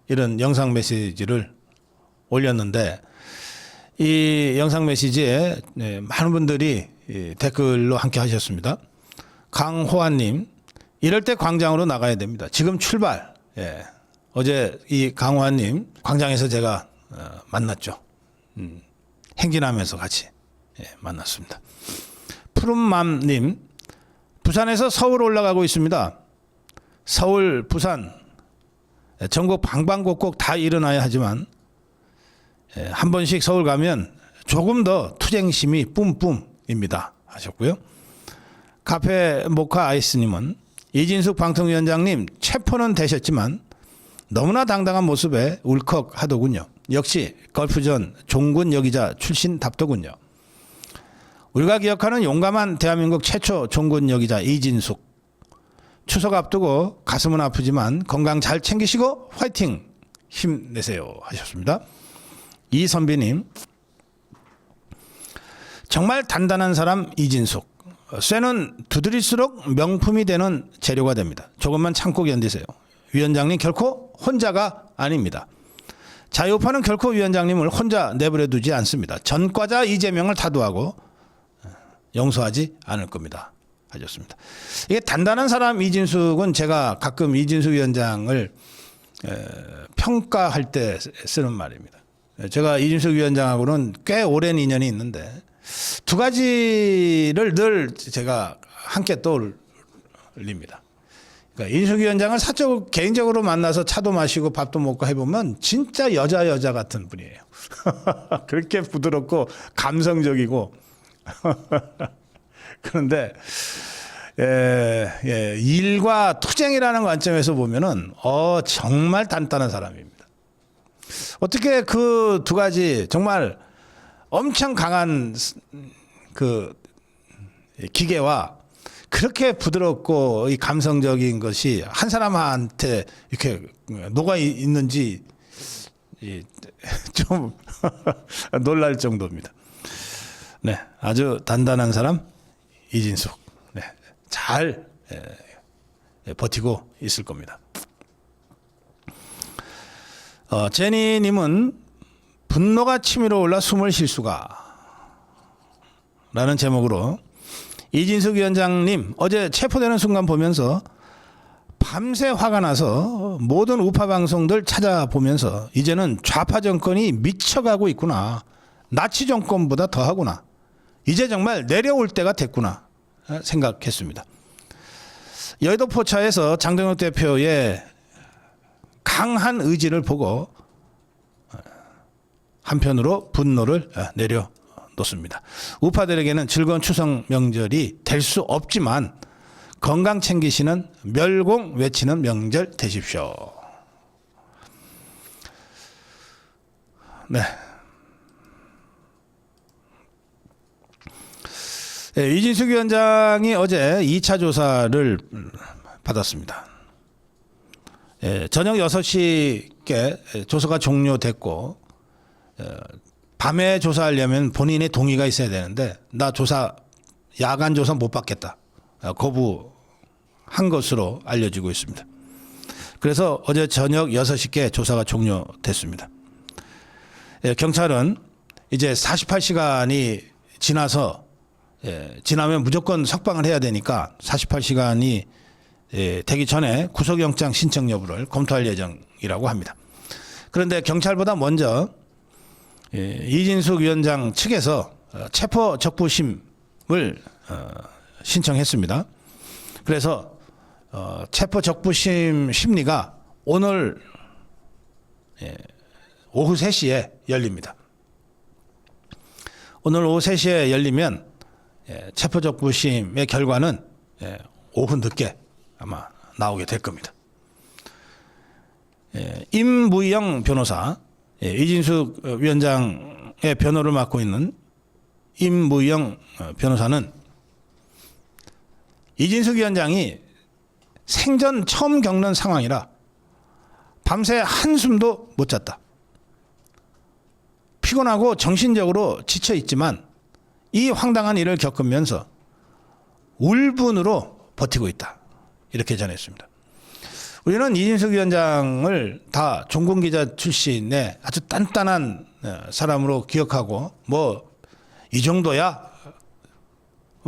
이런 영상 메시지를 올렸는데, 이 영상 메시지에 많은 분들이 댓글로 함께 하셨습니다. 강호환님, 이럴 때 광장으로 나가야 됩니다. 지금 출발. 어제 이 강호환님 광장에서 제가 만났죠. 행진하면서 같이 만났습니다. 푸른맘님, 부산에서 서울 올라가고 있습니다. 서울, 부산, 전국 방방곡곡 다 일어나야 하지만 한 번씩 서울 가면 조금 더 투쟁심이 뿜뿜입니다 하셨고요. 카페 모카 아이스님은 이진숙 방통위원장님 체포는 되셨지만 너무나 당당한 모습에 울컥하더군요. 역시 걸프전 종군 여기자 출신답더군요. 우리가 기억하는 용감한 대한민국 최초 종군 여기자 이진숙. 추석 앞두고 가슴은 아프지만 건강 잘 챙기시고 화이팅 힘내세요 하셨습니다. 이선비님, 정말 단단한 사람 이진숙. 쇠는 두드릴수록 명품이 되는 재료가 됩니다. 조금만 참고 견디세요. 위원장님 결코 혼자가 아닙니다. 자유파는 결코 위원장님을 혼자 내버려 두지 않습니다. 전과자 이재명을 타도하고 용서하지 않을 겁니다 하셨습니다. 이게 단단한 사람 이진숙은 제가 가끔 이진숙 위원장을 평가할 때 쓰는 말입니다. 제가 이진숙 위원장하고는 꽤 오랜 인연이 있는데 두 가지를 늘 제가 함께 떠올립니다. 그러니까 이진숙 위원장을 사적 개인적으로 만나서 차도 마시고 밥도 먹고 해보면 진짜 여자 같은 분이에요. 그렇게 부드럽고 감성적이고 그런데 일과 투쟁이라는 관점에서 보면은 정말 단단한 사람입니다. 어떻게 그 두 가지 정말 엄청 강한 그 기계와 그렇게 부드럽고 이 감성적인 것이 한 사람한테 이렇게 녹아 있는지 좀 놀랄 정도입니다. 네, 아주 단단한 사람 이진숙. 네, 잘 버티고 있을 겁니다. 제니님은 분노가 치밀어 올라 숨을 쉴 수가 라는 제목으로 이진숙 위원장님 어제 체포되는 순간 보면서 밤새 화가 나서 모든 우파 방송들 찾아보면서 이제는 좌파 정권이 미쳐가고 있구나. 나치 정권보다 더하구나. 이제 정말 내려올 때가 됐구나 생각했습니다. 여의도 포차에서 장동혁 대표의 강한 의지를 보고 한편으로 분노를 내려놓습니다. 우파들에게는 즐거운 추석 명절이 될 수 없지만 건강 챙기시는 멸공 외치는 명절 되십시오. 네. 이진숙 위원장이 어제 2차 조사를 받았습니다. 저녁 6시께 조사가 종료됐고 밤에 조사하려면 본인의 동의가 있어야 되는데 나 야간 조사 못 받겠다. 거부한 것으로 알려지고 있습니다. 그래서 어제 저녁 6시께 조사가 종료됐습니다. 경찰은 이제 48시간이 지나면 무조건 석방을 해야 되니까 48시간이 되기 전에 구속영장 신청 여부를 검토할 예정이라고 합니다. 그런데 경찰보다 먼저 이진숙 위원장 측에서 체포 적부심을 신청했습니다. 그래서 체포 적부심 심리가 오늘 오후 3시에 열립니다. 오늘 오후 3시에 열리면 체포 적부심의 결과는 오후 늦게 아마 나오게 될 겁니다. 임무영 변호사, 이진숙 위원장의 변호를 맡고 있는 임무영 변호사는 이진숙 위원장이 생전 처음 겪는 상황이라 밤새 한숨도 못 잤다. 피곤하고 정신적으로 지쳐 있지만 이 황당한 일을 겪으면서 울분으로 버티고 있다. 이렇게 전했습니다. 우리는 이진숙 위원장을 다 종군기자 출신의 아주 단단한 사람으로 기억하고 이 정도야?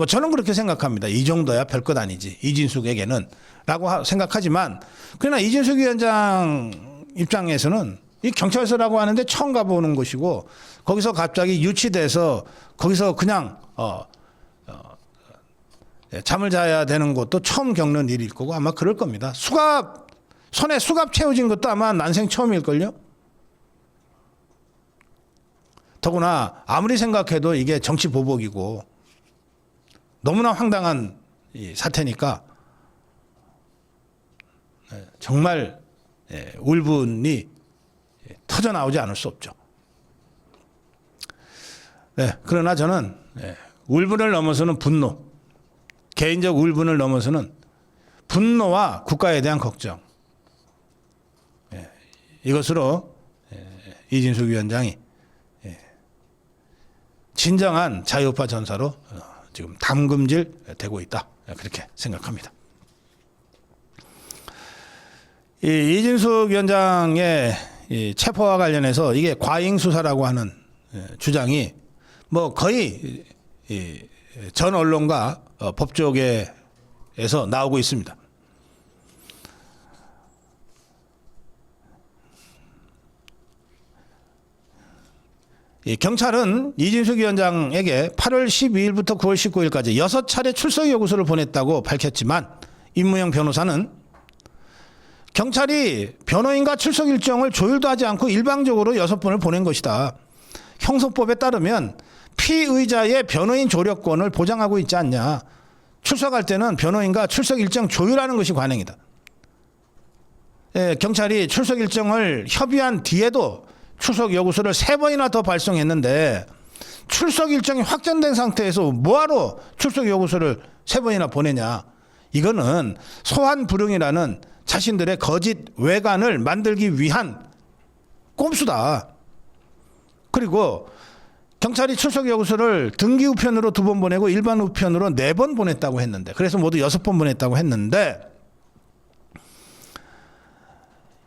저는 그렇게 생각합니다. 이 정도야 별것 아니지. 이진숙에게는 라고 생각하지만 그러나 이진숙 위원장 입장에서는 이 경찰서라고 하는데 처음 가보는 곳이고 거기서 갑자기 유치돼서 거기서 그냥 잠을 자야 되는 것도 처음 겪는 일일 거고 아마 그럴 겁니다. 손에 수갑 채워진 것도 아마 난생 처음일걸요. 더구나 아무리 생각해도 이게 정치 보복이고 너무나 황당한 사태니까 정말 울분이 터져나오지 않을 수 없죠. 그러나 저는 울분을 넘어서는 분노, 개인적 울분을 넘어서는 분노와 국가에 대한 걱정, 이것으로 이진숙 위원장이 진정한 자유우파 전사로 지금 담금질 되고 있다. 그렇게 생각합니다. 이진숙 위원장의 체포와 관련해서 이게 과잉 수사라고 하는 주장이 거의 전 언론과 법조계에서 나오고 있습니다. 경찰은 이진숙 위원장에게 8월 12일부터 9월 19일까지 6차례 출석 요구서를 보냈다고 밝혔지만 임무영 변호사는 경찰이 변호인과 출석 일정을 조율도 하지 않고 일방적으로 6번을 보낸 것이다. 형소법에 따르면 피의자의 변호인 조력권을 보장하고 있지 않냐. 출석할 때는 변호인과 출석 일정 조율하는 것이 관행이다. 경찰이 출석 일정을 협의한 뒤에도 출석 요구서를 3번이나 더 발송했는데 출석 일정이 확정된 상태에서 뭐하러 출석 요구서를 3번이나 보내냐. 이거는 소환불응이라는 자신들의 거짓 외관을 만들기 위한 꼼수다. 그리고 경찰이 출석 요구서를 등기 우편으로 2번 보내고 일반 우편으로 4번 보냈다고 했는데, 그래서 모두 6번 보냈다고 했는데,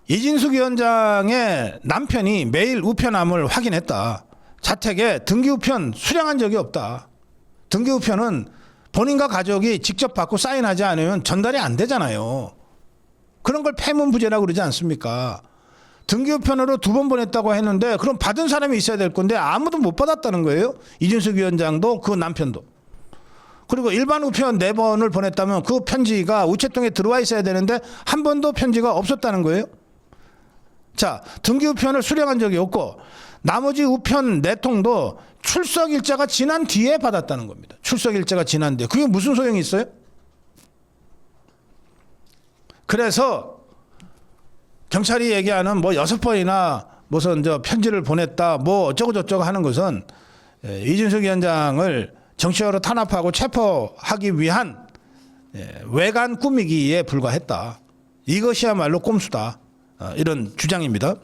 이진숙 위원장의 남편이 매일 우편함을 확인했다. 자택에 등기 우편 수령한 적이 없다. 등기 우편은 본인과 가족이 직접 받고 사인하지 않으면 전달이 안 되잖아요. 그런 걸 폐문부제라고 그러지 않습니까? 등기 우편으로 2번 보냈다고 했는데 그럼 받은 사람이 있어야 될 건데 아무도 못 받았다는 거예요. 이진숙 위원장도 그 남편도. 그리고 일반 우편 4번을 보냈다면 그 편지가 우체통에 들어와 있어야 되는데 한 번도 편지가 없었다는 거예요. 자, 등기 우편을 수령한 적이 없고 나머지 우편 4통도 출석 일자가 지난 뒤에 받았다는 겁니다. 출석 일자가 지난 뒤에. 그게 무슨 소용이 있어요? 그래서 경찰이 얘기하는 뭐 6번이나 무슨 편지를 보냈다 뭐 어쩌고 저쩌고 하는 것은 이진숙 위원장을 정치적으로 탄압하고 체포하기 위한 외관 꾸미기에 불과했다. 이것이야말로 꼼수다. 이런 주장입니다.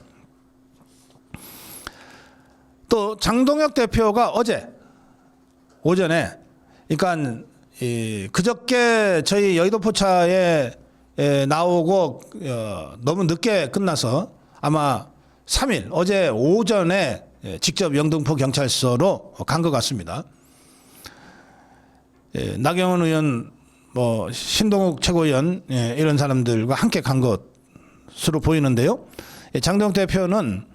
또 장동혁 대표가 어제 오전에 그러니까 그저께 저희 여의도 포차에 나오고 너무 늦게 끝나서 아마 3일 어제 오전에 직접 영등포 경찰서로 간 것 같습니다. 나경원 의원, 뭐 신동욱 최고위원 이런 사람들과 함께 간 것으로 보이는데요. 장동혁 대표는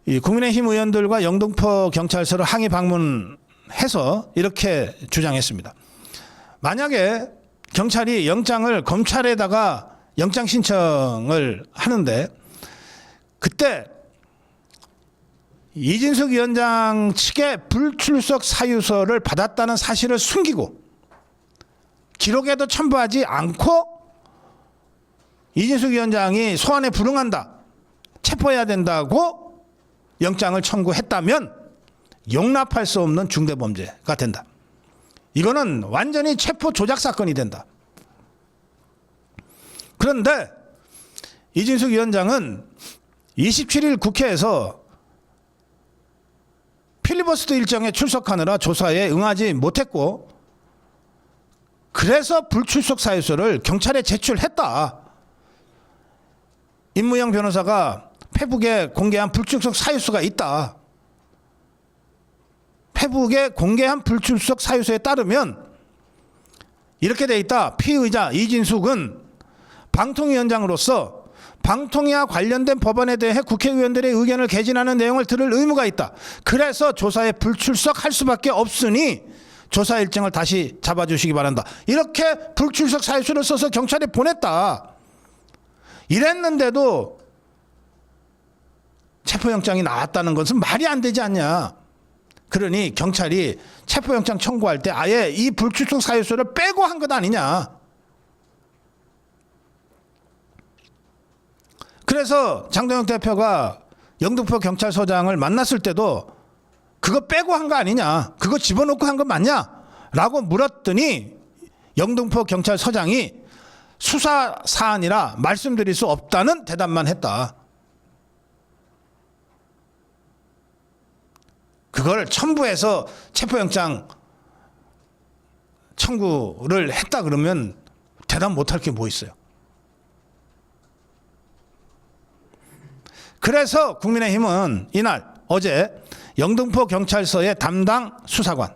이 국민의힘 의원들과 영등포 경찰서를 항의 방문해서 이렇게 주장했습니다. 만약에 경찰이 영장을 검찰에다가 영장 신청을 하는데 그때 이진숙 위원장 측의 불출석 사유서를 받았다는 사실을 숨기고 기록에도 첨부하지 않고 이진숙 위원장이 소환에 불응한다, 체포해야 된다고 영장을 청구했다면 용납할 수 없는 중대범죄가 된다. 이거는 완전히 체포 조작 사건이 된다. 그런데 이진숙 위원장은 27일 국회에서 필리버스터 일정에 출석하느라 조사에 응하지 못했고 그래서 불출석 사유서를 경찰에 제출했다. 임무영 변호사가 페북에 공개한 불출석 사유서가 있다. 페북에 공개한 불출석 사유서에 따르면 이렇게 돼 있다. 피의자 이진숙은 방통위원장으로서 방통위와 관련된 법안에 대해 국회의원들의 의견을 개진하는 내용을 들을 의무가 있다. 그래서 조사에 불출석할 수밖에 없으니 조사 일정을 다시 잡아주시기 바란다. 이렇게 불출석 사유서를 써서 경찰에 보냈다. 이랬는데도 체포영장이 나왔다는 것은 말이 안 되지 않냐. 그러니 경찰이 체포영장 청구할 때 아예 이 불출석 사유서를 빼고 한 것 아니냐. 그래서 장동혁 대표가 영등포 경찰서장을 만났을 때도 그거 빼고 한 거 아니냐, 그거 집어넣고 한 거 맞냐 라고 물었더니 영등포 경찰서장이 수사 사안이라 말씀드릴 수 없다는 대답만 했다. 그걸 첨부해서 체포영장 청구를 했다 그러면 대답 못할 게 뭐 있어요. 그래서 국민의힘은 이날 어제 영등포 경찰서의 담당 수사관,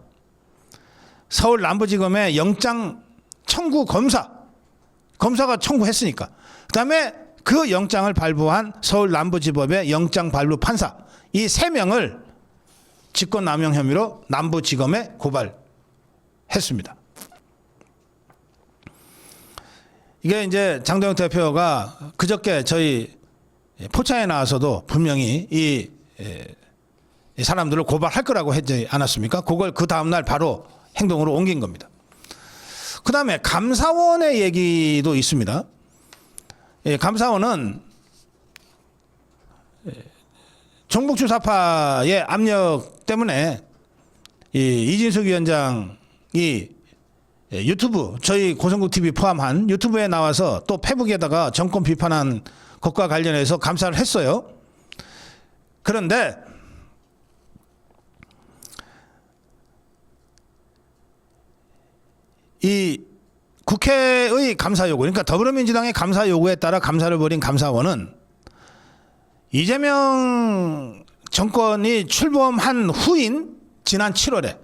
서울 남부지검의 영장 청구 검사가 청구했으니까, 그다음에 그 영장을 발부한 서울 남부지법의 영장 발부 판사, 이 3명을 직권남용 혐의로 남부지검에 고발했습니다. 이게 이제 장동혁 대표가 그저께 저희 포차에 나와서도 분명히 이 사람들을 고발할 거라고 했지 않았습니까? 그걸 그 다음날 바로 행동으로 옮긴 겁니다. 그 다음에 감사원의 얘기도 있습니다. 감사원은 종북주사파의 압력 때문에 이진숙 위원장이 유튜브, 저희 고성국TV 포함한 유튜브에 나와서 또 페북에다가 정권 비판한 것과 관련해서 감사를 했어요. 그런데 이 국회의 감사 요구, 그러니까 더불어민주당의 감사 요구에 따라 감사를 벌인 감사원은 이재명 정권이 출범한 후인 지난 7월에,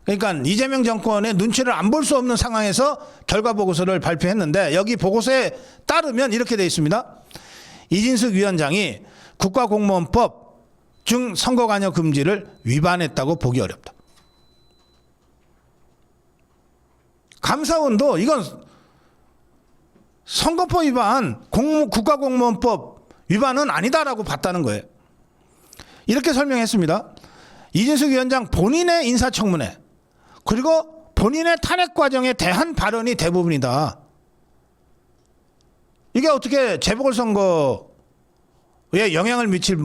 그러니까 이재명 정권의 눈치를 안 볼 수 없는 상황에서 결과 보고서를 발표했는데 여기 보고서에 따르면 이렇게 되어 있습니다. 이진숙 위원장이 국가공무원법 중 선거관여 금지를 위반했다고 보기 어렵다. 감사원도 이건 선거법 위반, 국가공무원법 위반은 아니다라고 봤다는 거예요. 이렇게 설명했습니다. 이진숙 위원장 본인의 인사청문회 그리고 본인의 탄핵 과정에 대한 발언이 대부분이다. 이게 어떻게 재보궐선거에 영향을 미칠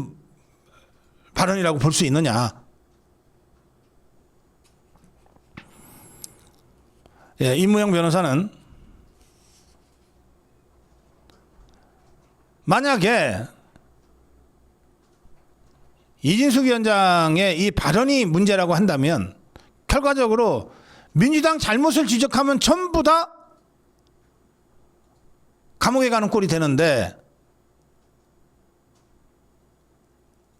발언이라고 볼 수 있느냐. 예, 임무영 변호사는 만약에 이진숙 위원장의 이 발언이 문제라고 한다면 결과적으로 민주당 잘못을 지적하면 전부 다 감옥에 가는 꼴이 되는데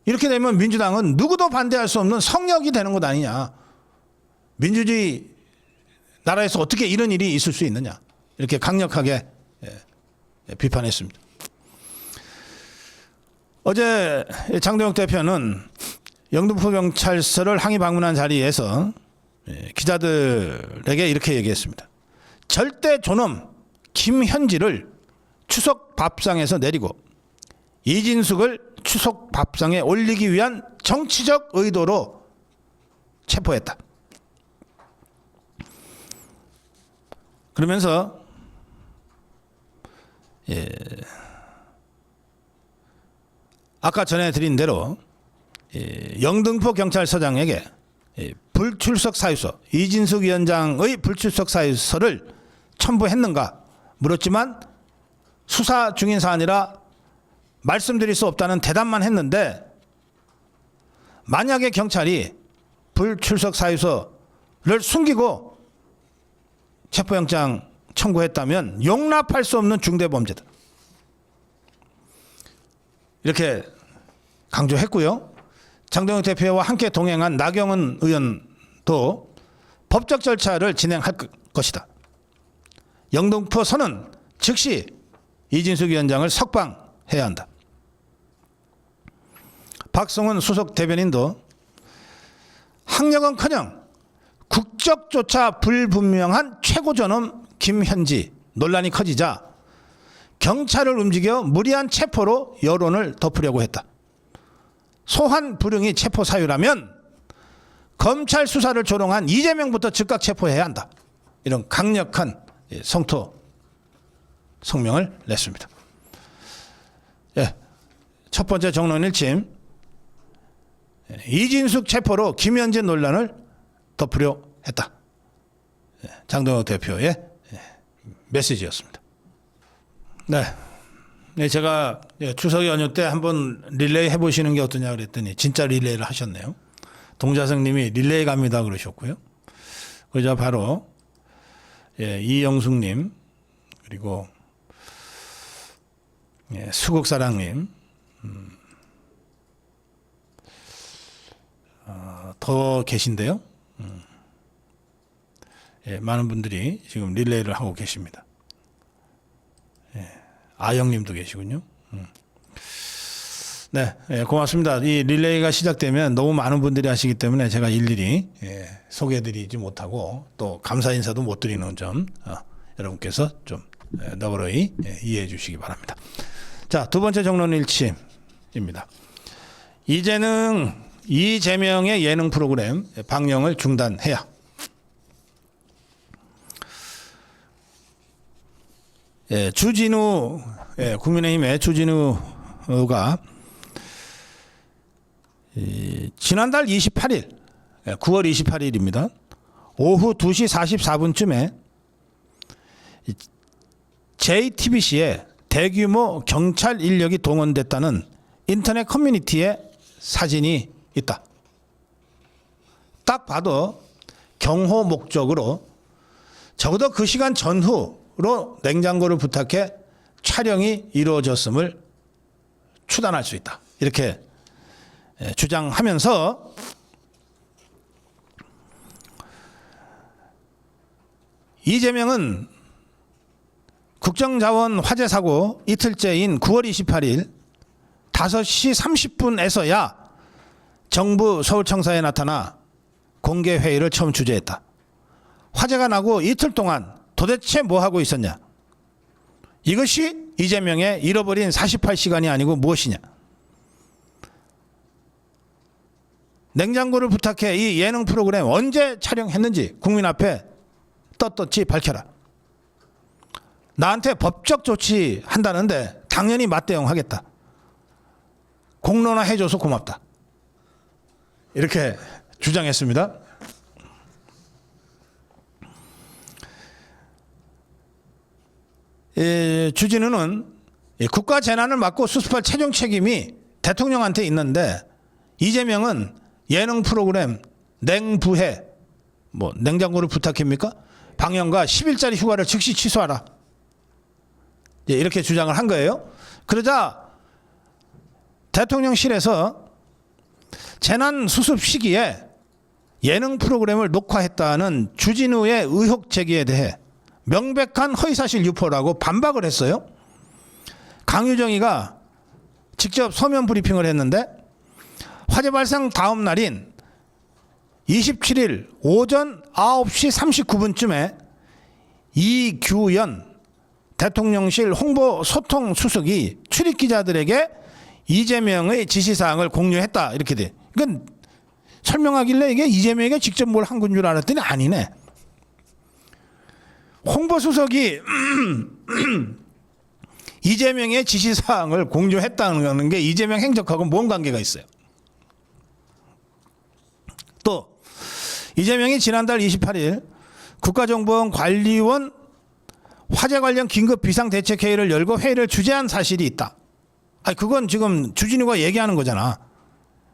이렇게 되면 민주당은 누구도 반대할 수 없는 성역이 되는 것 아니냐. 민주주의 나라에서 어떻게 이런 일이 있을 수 있느냐. 이렇게 강력하게 비판했습니다. 어제 장동혁 대표는 영등포 경찰서를 항의 방문한 자리에서 기자들에게 이렇게 얘기했습니다. 절대 존엄 김현지를 추석 밥상에서 내리고 이진숙을 추석 밥상에 올리기 위한 정치적 의도로 체포했다. 그러면서 아까 전해드린 대로 영등포 경찰서장에게 불출석 사유서, 이진숙 위원장의 불출석 사유서를 첨부했는가 물었지만 수사 중인 사안이라 말씀드릴 수 없다는 대답만 했는데 만약에 경찰이 불출석 사유서를 숨기고 체포영장 청구했다면 용납할 수 없는 중대범죄다. 이렇게 강조했고요. 장동혁 대표와 함께 동행한 나경원 의원도 법적 절차를 진행할 것이다. 영등포서는 즉시 이진숙 위원장을 석방해야 한다. 박성훈 수석 대변인도 학력은커녕 국적조차 불분명한 최고전엄 김현지 논란이 커지자 경찰을 움직여 무리한 체포로 여론을 덮으려고 했다. 소환 불응이 체포 사유라면 검찰 수사를 조롱한 이재명부터 즉각 체포해야 한다. 이런 강력한 성토 성명을 냈습니다. 첫 번째 정론 일침, 이진숙 체포로 김현지 논란을 덮으려 했다. 장동혁 대표의 메시지였습니다. 네, 제가 추석 연휴 때 한번 릴레이 해보시는 게 어떠냐 그랬더니 진짜 릴레이를 하셨네요. 동자승 님이 릴레이 갑니다 그러셨고요. 그러자 바로 이영숙 님 그리고 수국사랑 님 더 계신데요. 많은 분들이 지금 릴레이를 하고 계십니다. 아영님도 계시군요. 네, 고맙습니다. 이 릴레이가 시작되면 너무 많은 분들이 하시기 때문에 제가 일일이 소개해드리지 못하고 또 감사 인사도 못 드리는 점 여러분께서 좀 너그러이 이해해 주시기 바랍니다. 자, 두 번째 정론 일침입니다. 이재명의 예능 프로그램 방영을 중단해야. 주진우, 국민의힘의 주진우가 지난달 28일, 9월 28일입니다. 오후 2시 44분쯤에 JTBC에 대규모 경찰 인력이 동원됐다는 인터넷 커뮤니티에 사진이 있다. 딱 봐도 경호 목적으로 적어도 그 시간 전후로 냉장고를 부탁해 촬영이 이루어졌음을 추단할 수 있다. 이렇게 주장하면서 이재명은 국정자원 화재 사고 이틀째인 9월 28일 5시 30분에서야 정부 서울청사에 나타나 공개회의를 처음 주재했다. 화재가 나고 이틀 동안 도대체 뭐 하고 있었냐? 이것이 이재명의 잃어버린 48시간이 아니고 무엇이냐? 냉장고를 부탁해 이 예능 프로그램 언제 촬영했는지 국민 앞에 떳떳이 밝혀라. 나한테 법적 조치 한다는데 당연히 맞대응하겠다. 공론화해줘서 고맙다. 이렇게 주장했습니다. 주진우는 국가 재난을 막고 수습할 최종 책임이 대통령한테 있는데 이재명은 예능 프로그램 냉부해 뭐 냉장고를 부탁합니까? 방영과 10일짜리 휴가를 즉시 취소하라. 이렇게 주장을 한 거예요. 그러자 대통령실에서 재난 수습 시기에 예능 프로그램을 녹화했다는 주진우의 의혹 제기에 대해 명백한 허위사실 유포라고 반박을 했어요. 강유정이가 직접 서면 브리핑을 했는데 화재 발생 다음 날인 27일 오전 9시 39분쯤에 이규현 대통령실 홍보소통수석이 출입기자들에게 이재명의 지시사항을 공유했다. 이렇게 돼. 그러니까 설명하길래 이게 이재명에게 직접 뭘 한 건 줄 알았더니 아니네. 홍보수석이 이재명의 지시사항을 공유했다는 게 이재명 행적하고 뭔 관계가 있어요. 또 이재명이 지난달 28일 국가정보원관리원 화재 관련 긴급 비상대책회의를 열고 회의를 주재한 사실이 있다. 아니 그건 지금 주진우가 얘기하는 거잖아.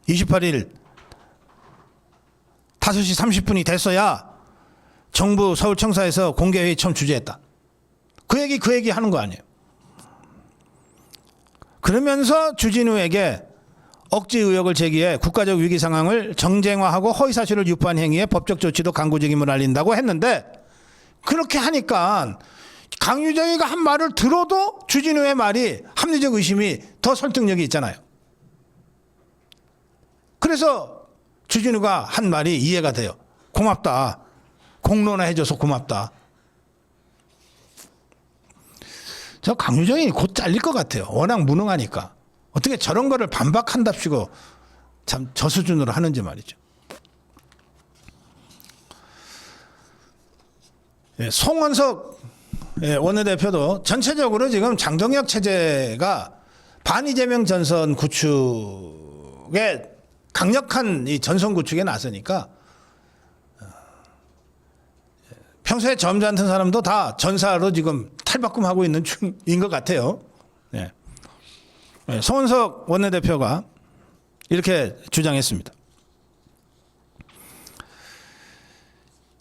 28일 5시 30분이 됐어야 정부 서울청사에서 공개회의 처음 주재했다. 그 얘기 하는 거 아니에요. 그러면서 주진우에게 억지 의혹을 제기해 국가적 위기 상황을 정쟁화하고 허위사실을 유포한 행위에 법적 조치도 강구 책임을 알린다고 했는데 그렇게 하니까 강유정이가 한 말을 들어도 주진우의 말이 합리적 의심이 더 설득력이 있잖아요. 그래서 주진우가 한 말이 이해가 돼요. 고맙다. 공론화해줘서 고맙다. 저 강유정이 곧 잘릴 것 같아요. 워낙 무능하니까. 어떻게 저런 거를 반박한답시고 참 저 수준으로 하는지 말이죠. 송원석 원내대표도 전체적으로 지금 장동혁 체제가 반이재명 전선 구축에 강력한 이 전선 구축에 나서니까 평소에 점잖던 사람도 다 전사로 지금 탈바꿈하고 있는 중인 것 같아요. 네. 송원석 원내대표가 이렇게 주장했습니다.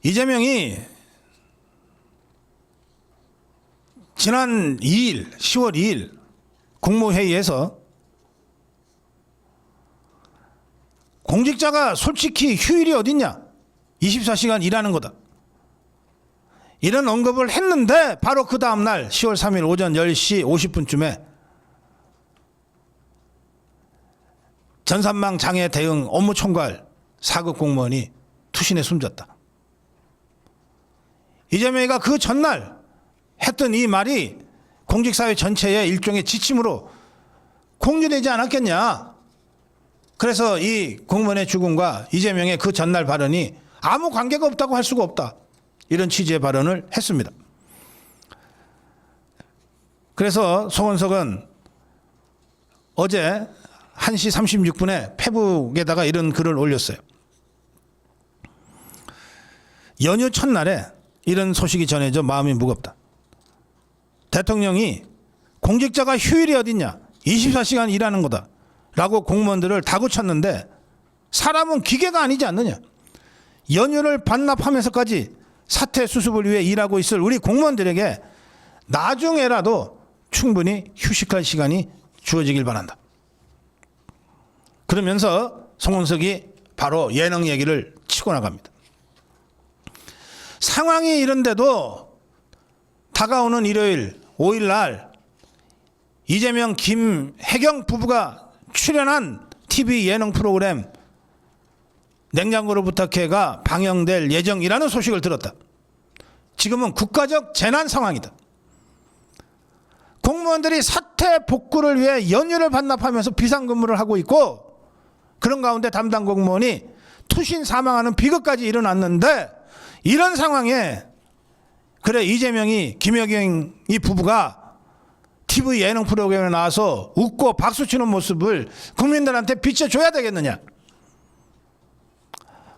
이재명이 지난 2일, 10월 2일 국무회의에서 공직자가 솔직히 휴일이 어딨냐? 24시간 일하는 거다. 이런 언급을 했는데 바로 그 다음날 10월 3일 오전 10시 50분쯤에 전산망 장애 대응 업무총괄 4급 공무원이 투신해 숨졌다. 이재명이가 그 전날 했던 이 말이 공직사회 전체의 일종의 지침으로 공유되지 않았겠냐. 그래서 이 공무원의 죽음과 이재명의 그 전날 발언이 아무 관계가 없다고 할 수가 없다. 이런 취지의 발언을 했습니다. 그래서 송원석은 어제 1시 36분에 페북에다가 이런 글을 올렸어요. 연휴 첫날에 이런 소식이 전해져 마음이 무겁다. 대통령이 공직자가 휴일이 어딨냐? 24시간 일하는 거다. 라고 공무원들을 다구쳤는데 사람은 기계가 아니지 않느냐? 연휴를 반납하면서까지 사태 수습을 위해 일하고 있을 우리 공무원들에게 나중에라도 충분히 휴식할 시간이 주어지길 바란다. 그러면서 송원석이 바로 예능 얘기를 치고 나갑니다. 상황이 이런데도 다가오는 일요일 5일 날 이재명 김혜경 부부가 출연한 TV 예능 프로그램 냉장고를 부탁해가 방영될 예정이라는 소식을 들었다. 지금은 국가적 재난 상황이다. 공무원들이 사태 복구를 위해 연휴를 반납하면서 비상근무를 하고 있고 그런 가운데 담당 공무원이 투신 사망하는 비극까지 일어났는데 이런 상황에 그래 이재명이 김여경 이 부부가 TV 예능 프로그램에 나와서 웃고 박수치는 모습을 국민들한테 비춰줘야 되겠느냐.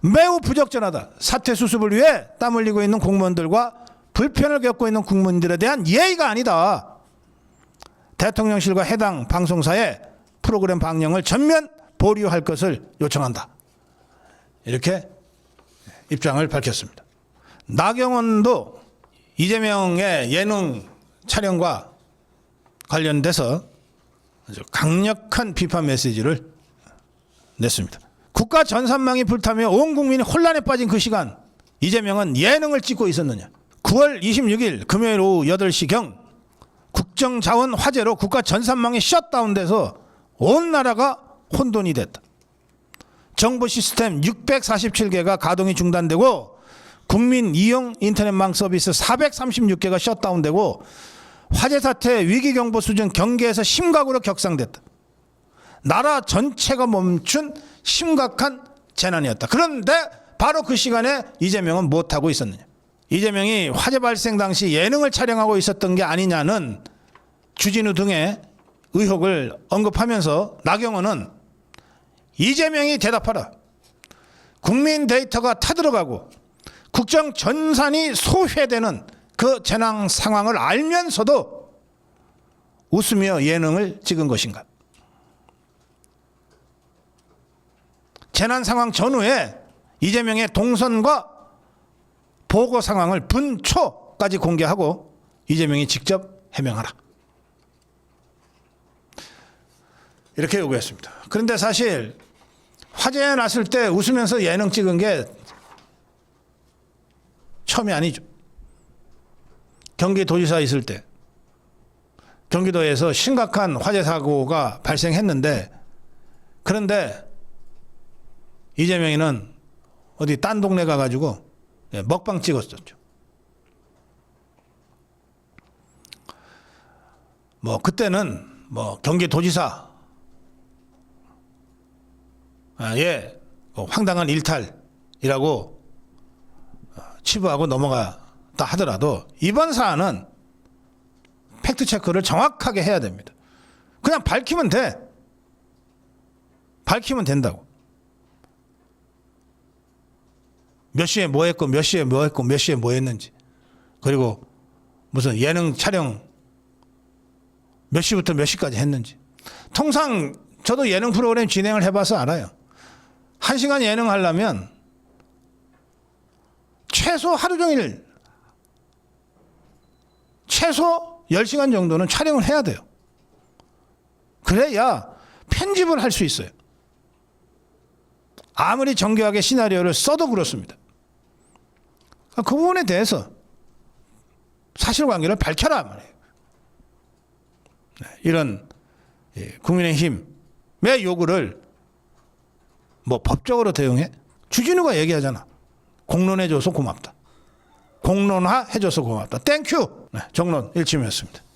매우 부적절하다. 사퇴 수습을 위해 땀 흘리고 있는 공무원들과 불편을 겪고 있는 국민들에 대한 예의가 아니다. 대통령실과 해당 방송사에 프로그램 방영을 전면 보류할 것을 요청한다. 이렇게 입장을 밝혔습니다. 나경원도 이재명의 예능 촬영과 관련돼서 아주 강력한 비판 메시지를 냈습니다. 국가 전산망이 불타며 온 국민이 혼란에 빠진 그 시간 이재명은 예능을 찍고 있었느냐. 9월 26일 금요일 오후 8시경 국정자원 화재로 국가 전산망이 셧다운돼서 온 나라가 혼돈이 됐다. 정보 시스템 647개가 가동이 중단되고 국민 이용 인터넷망 서비스 436개가 셧다운되고 화재 사태 위기경보 수준 경계에서 심각으로 격상됐다. 나라 전체가 멈춘 심각한 재난이었다. 그런데 바로 그 시간에 이재명은 못하고 있었느냐. 이재명이 화재 발생 당시 예능을 촬영하고 있었던 게 아니냐는 주진우 등의 의혹을 언급하면서 나경원은 이재명이 대답하라. 국민 데이터가 타들어가고 국정 전산이 소외되는 그 재난 상황을 알면서도 웃으며 예능을 찍은 것인가. 재난 상황 전후에 이재명의 동선과 보고 상황을 분초까지 공개하고 이재명이 직접 해명하라. 이렇게 요구했습니다. 그런데 사실 화재 났을 때 웃으면서 예능 찍은 게 처음이 아니죠. 경기도지사 있을 때 경기도에서 심각한 화재 사고가 발생했는데 그런데 이재명이는 어디 딴 동네 가가지고 먹방 찍었었죠. 뭐 그때는 뭐 경기도지사 황당한 일탈이라고 치부하고 넘어갔다 하더라도 이번 사안은 팩트체크를 정확하게 해야 됩니다. 그냥 밝히면 돼. 밝히면 된다고. 몇 시에 뭐 했고 몇 시에 뭐 했고 몇 시에 뭐 했는지 그리고 무슨 예능 촬영 몇 시부터 몇 시까지 했는지. 통상 저도 예능 프로그램 진행을 해봐서 알아요. 1시간 예능 하려면 최소 하루 종일 최소 10시간 정도는 촬영을 해야 돼요. 그래야 편집을 할 수 있어요. 아무리 정교하게 시나리오를 써도 그렇습니다. 그 부분에 대해서 사실관계를 밝혀라 말이에요. 이런 국민의힘의 요구를 뭐 법적으로 대응해? 주진우가 얘기하잖아. 공론해줘서 고맙다. 공론화해줘서 고맙다. 땡큐. 정론 일침이었습니다.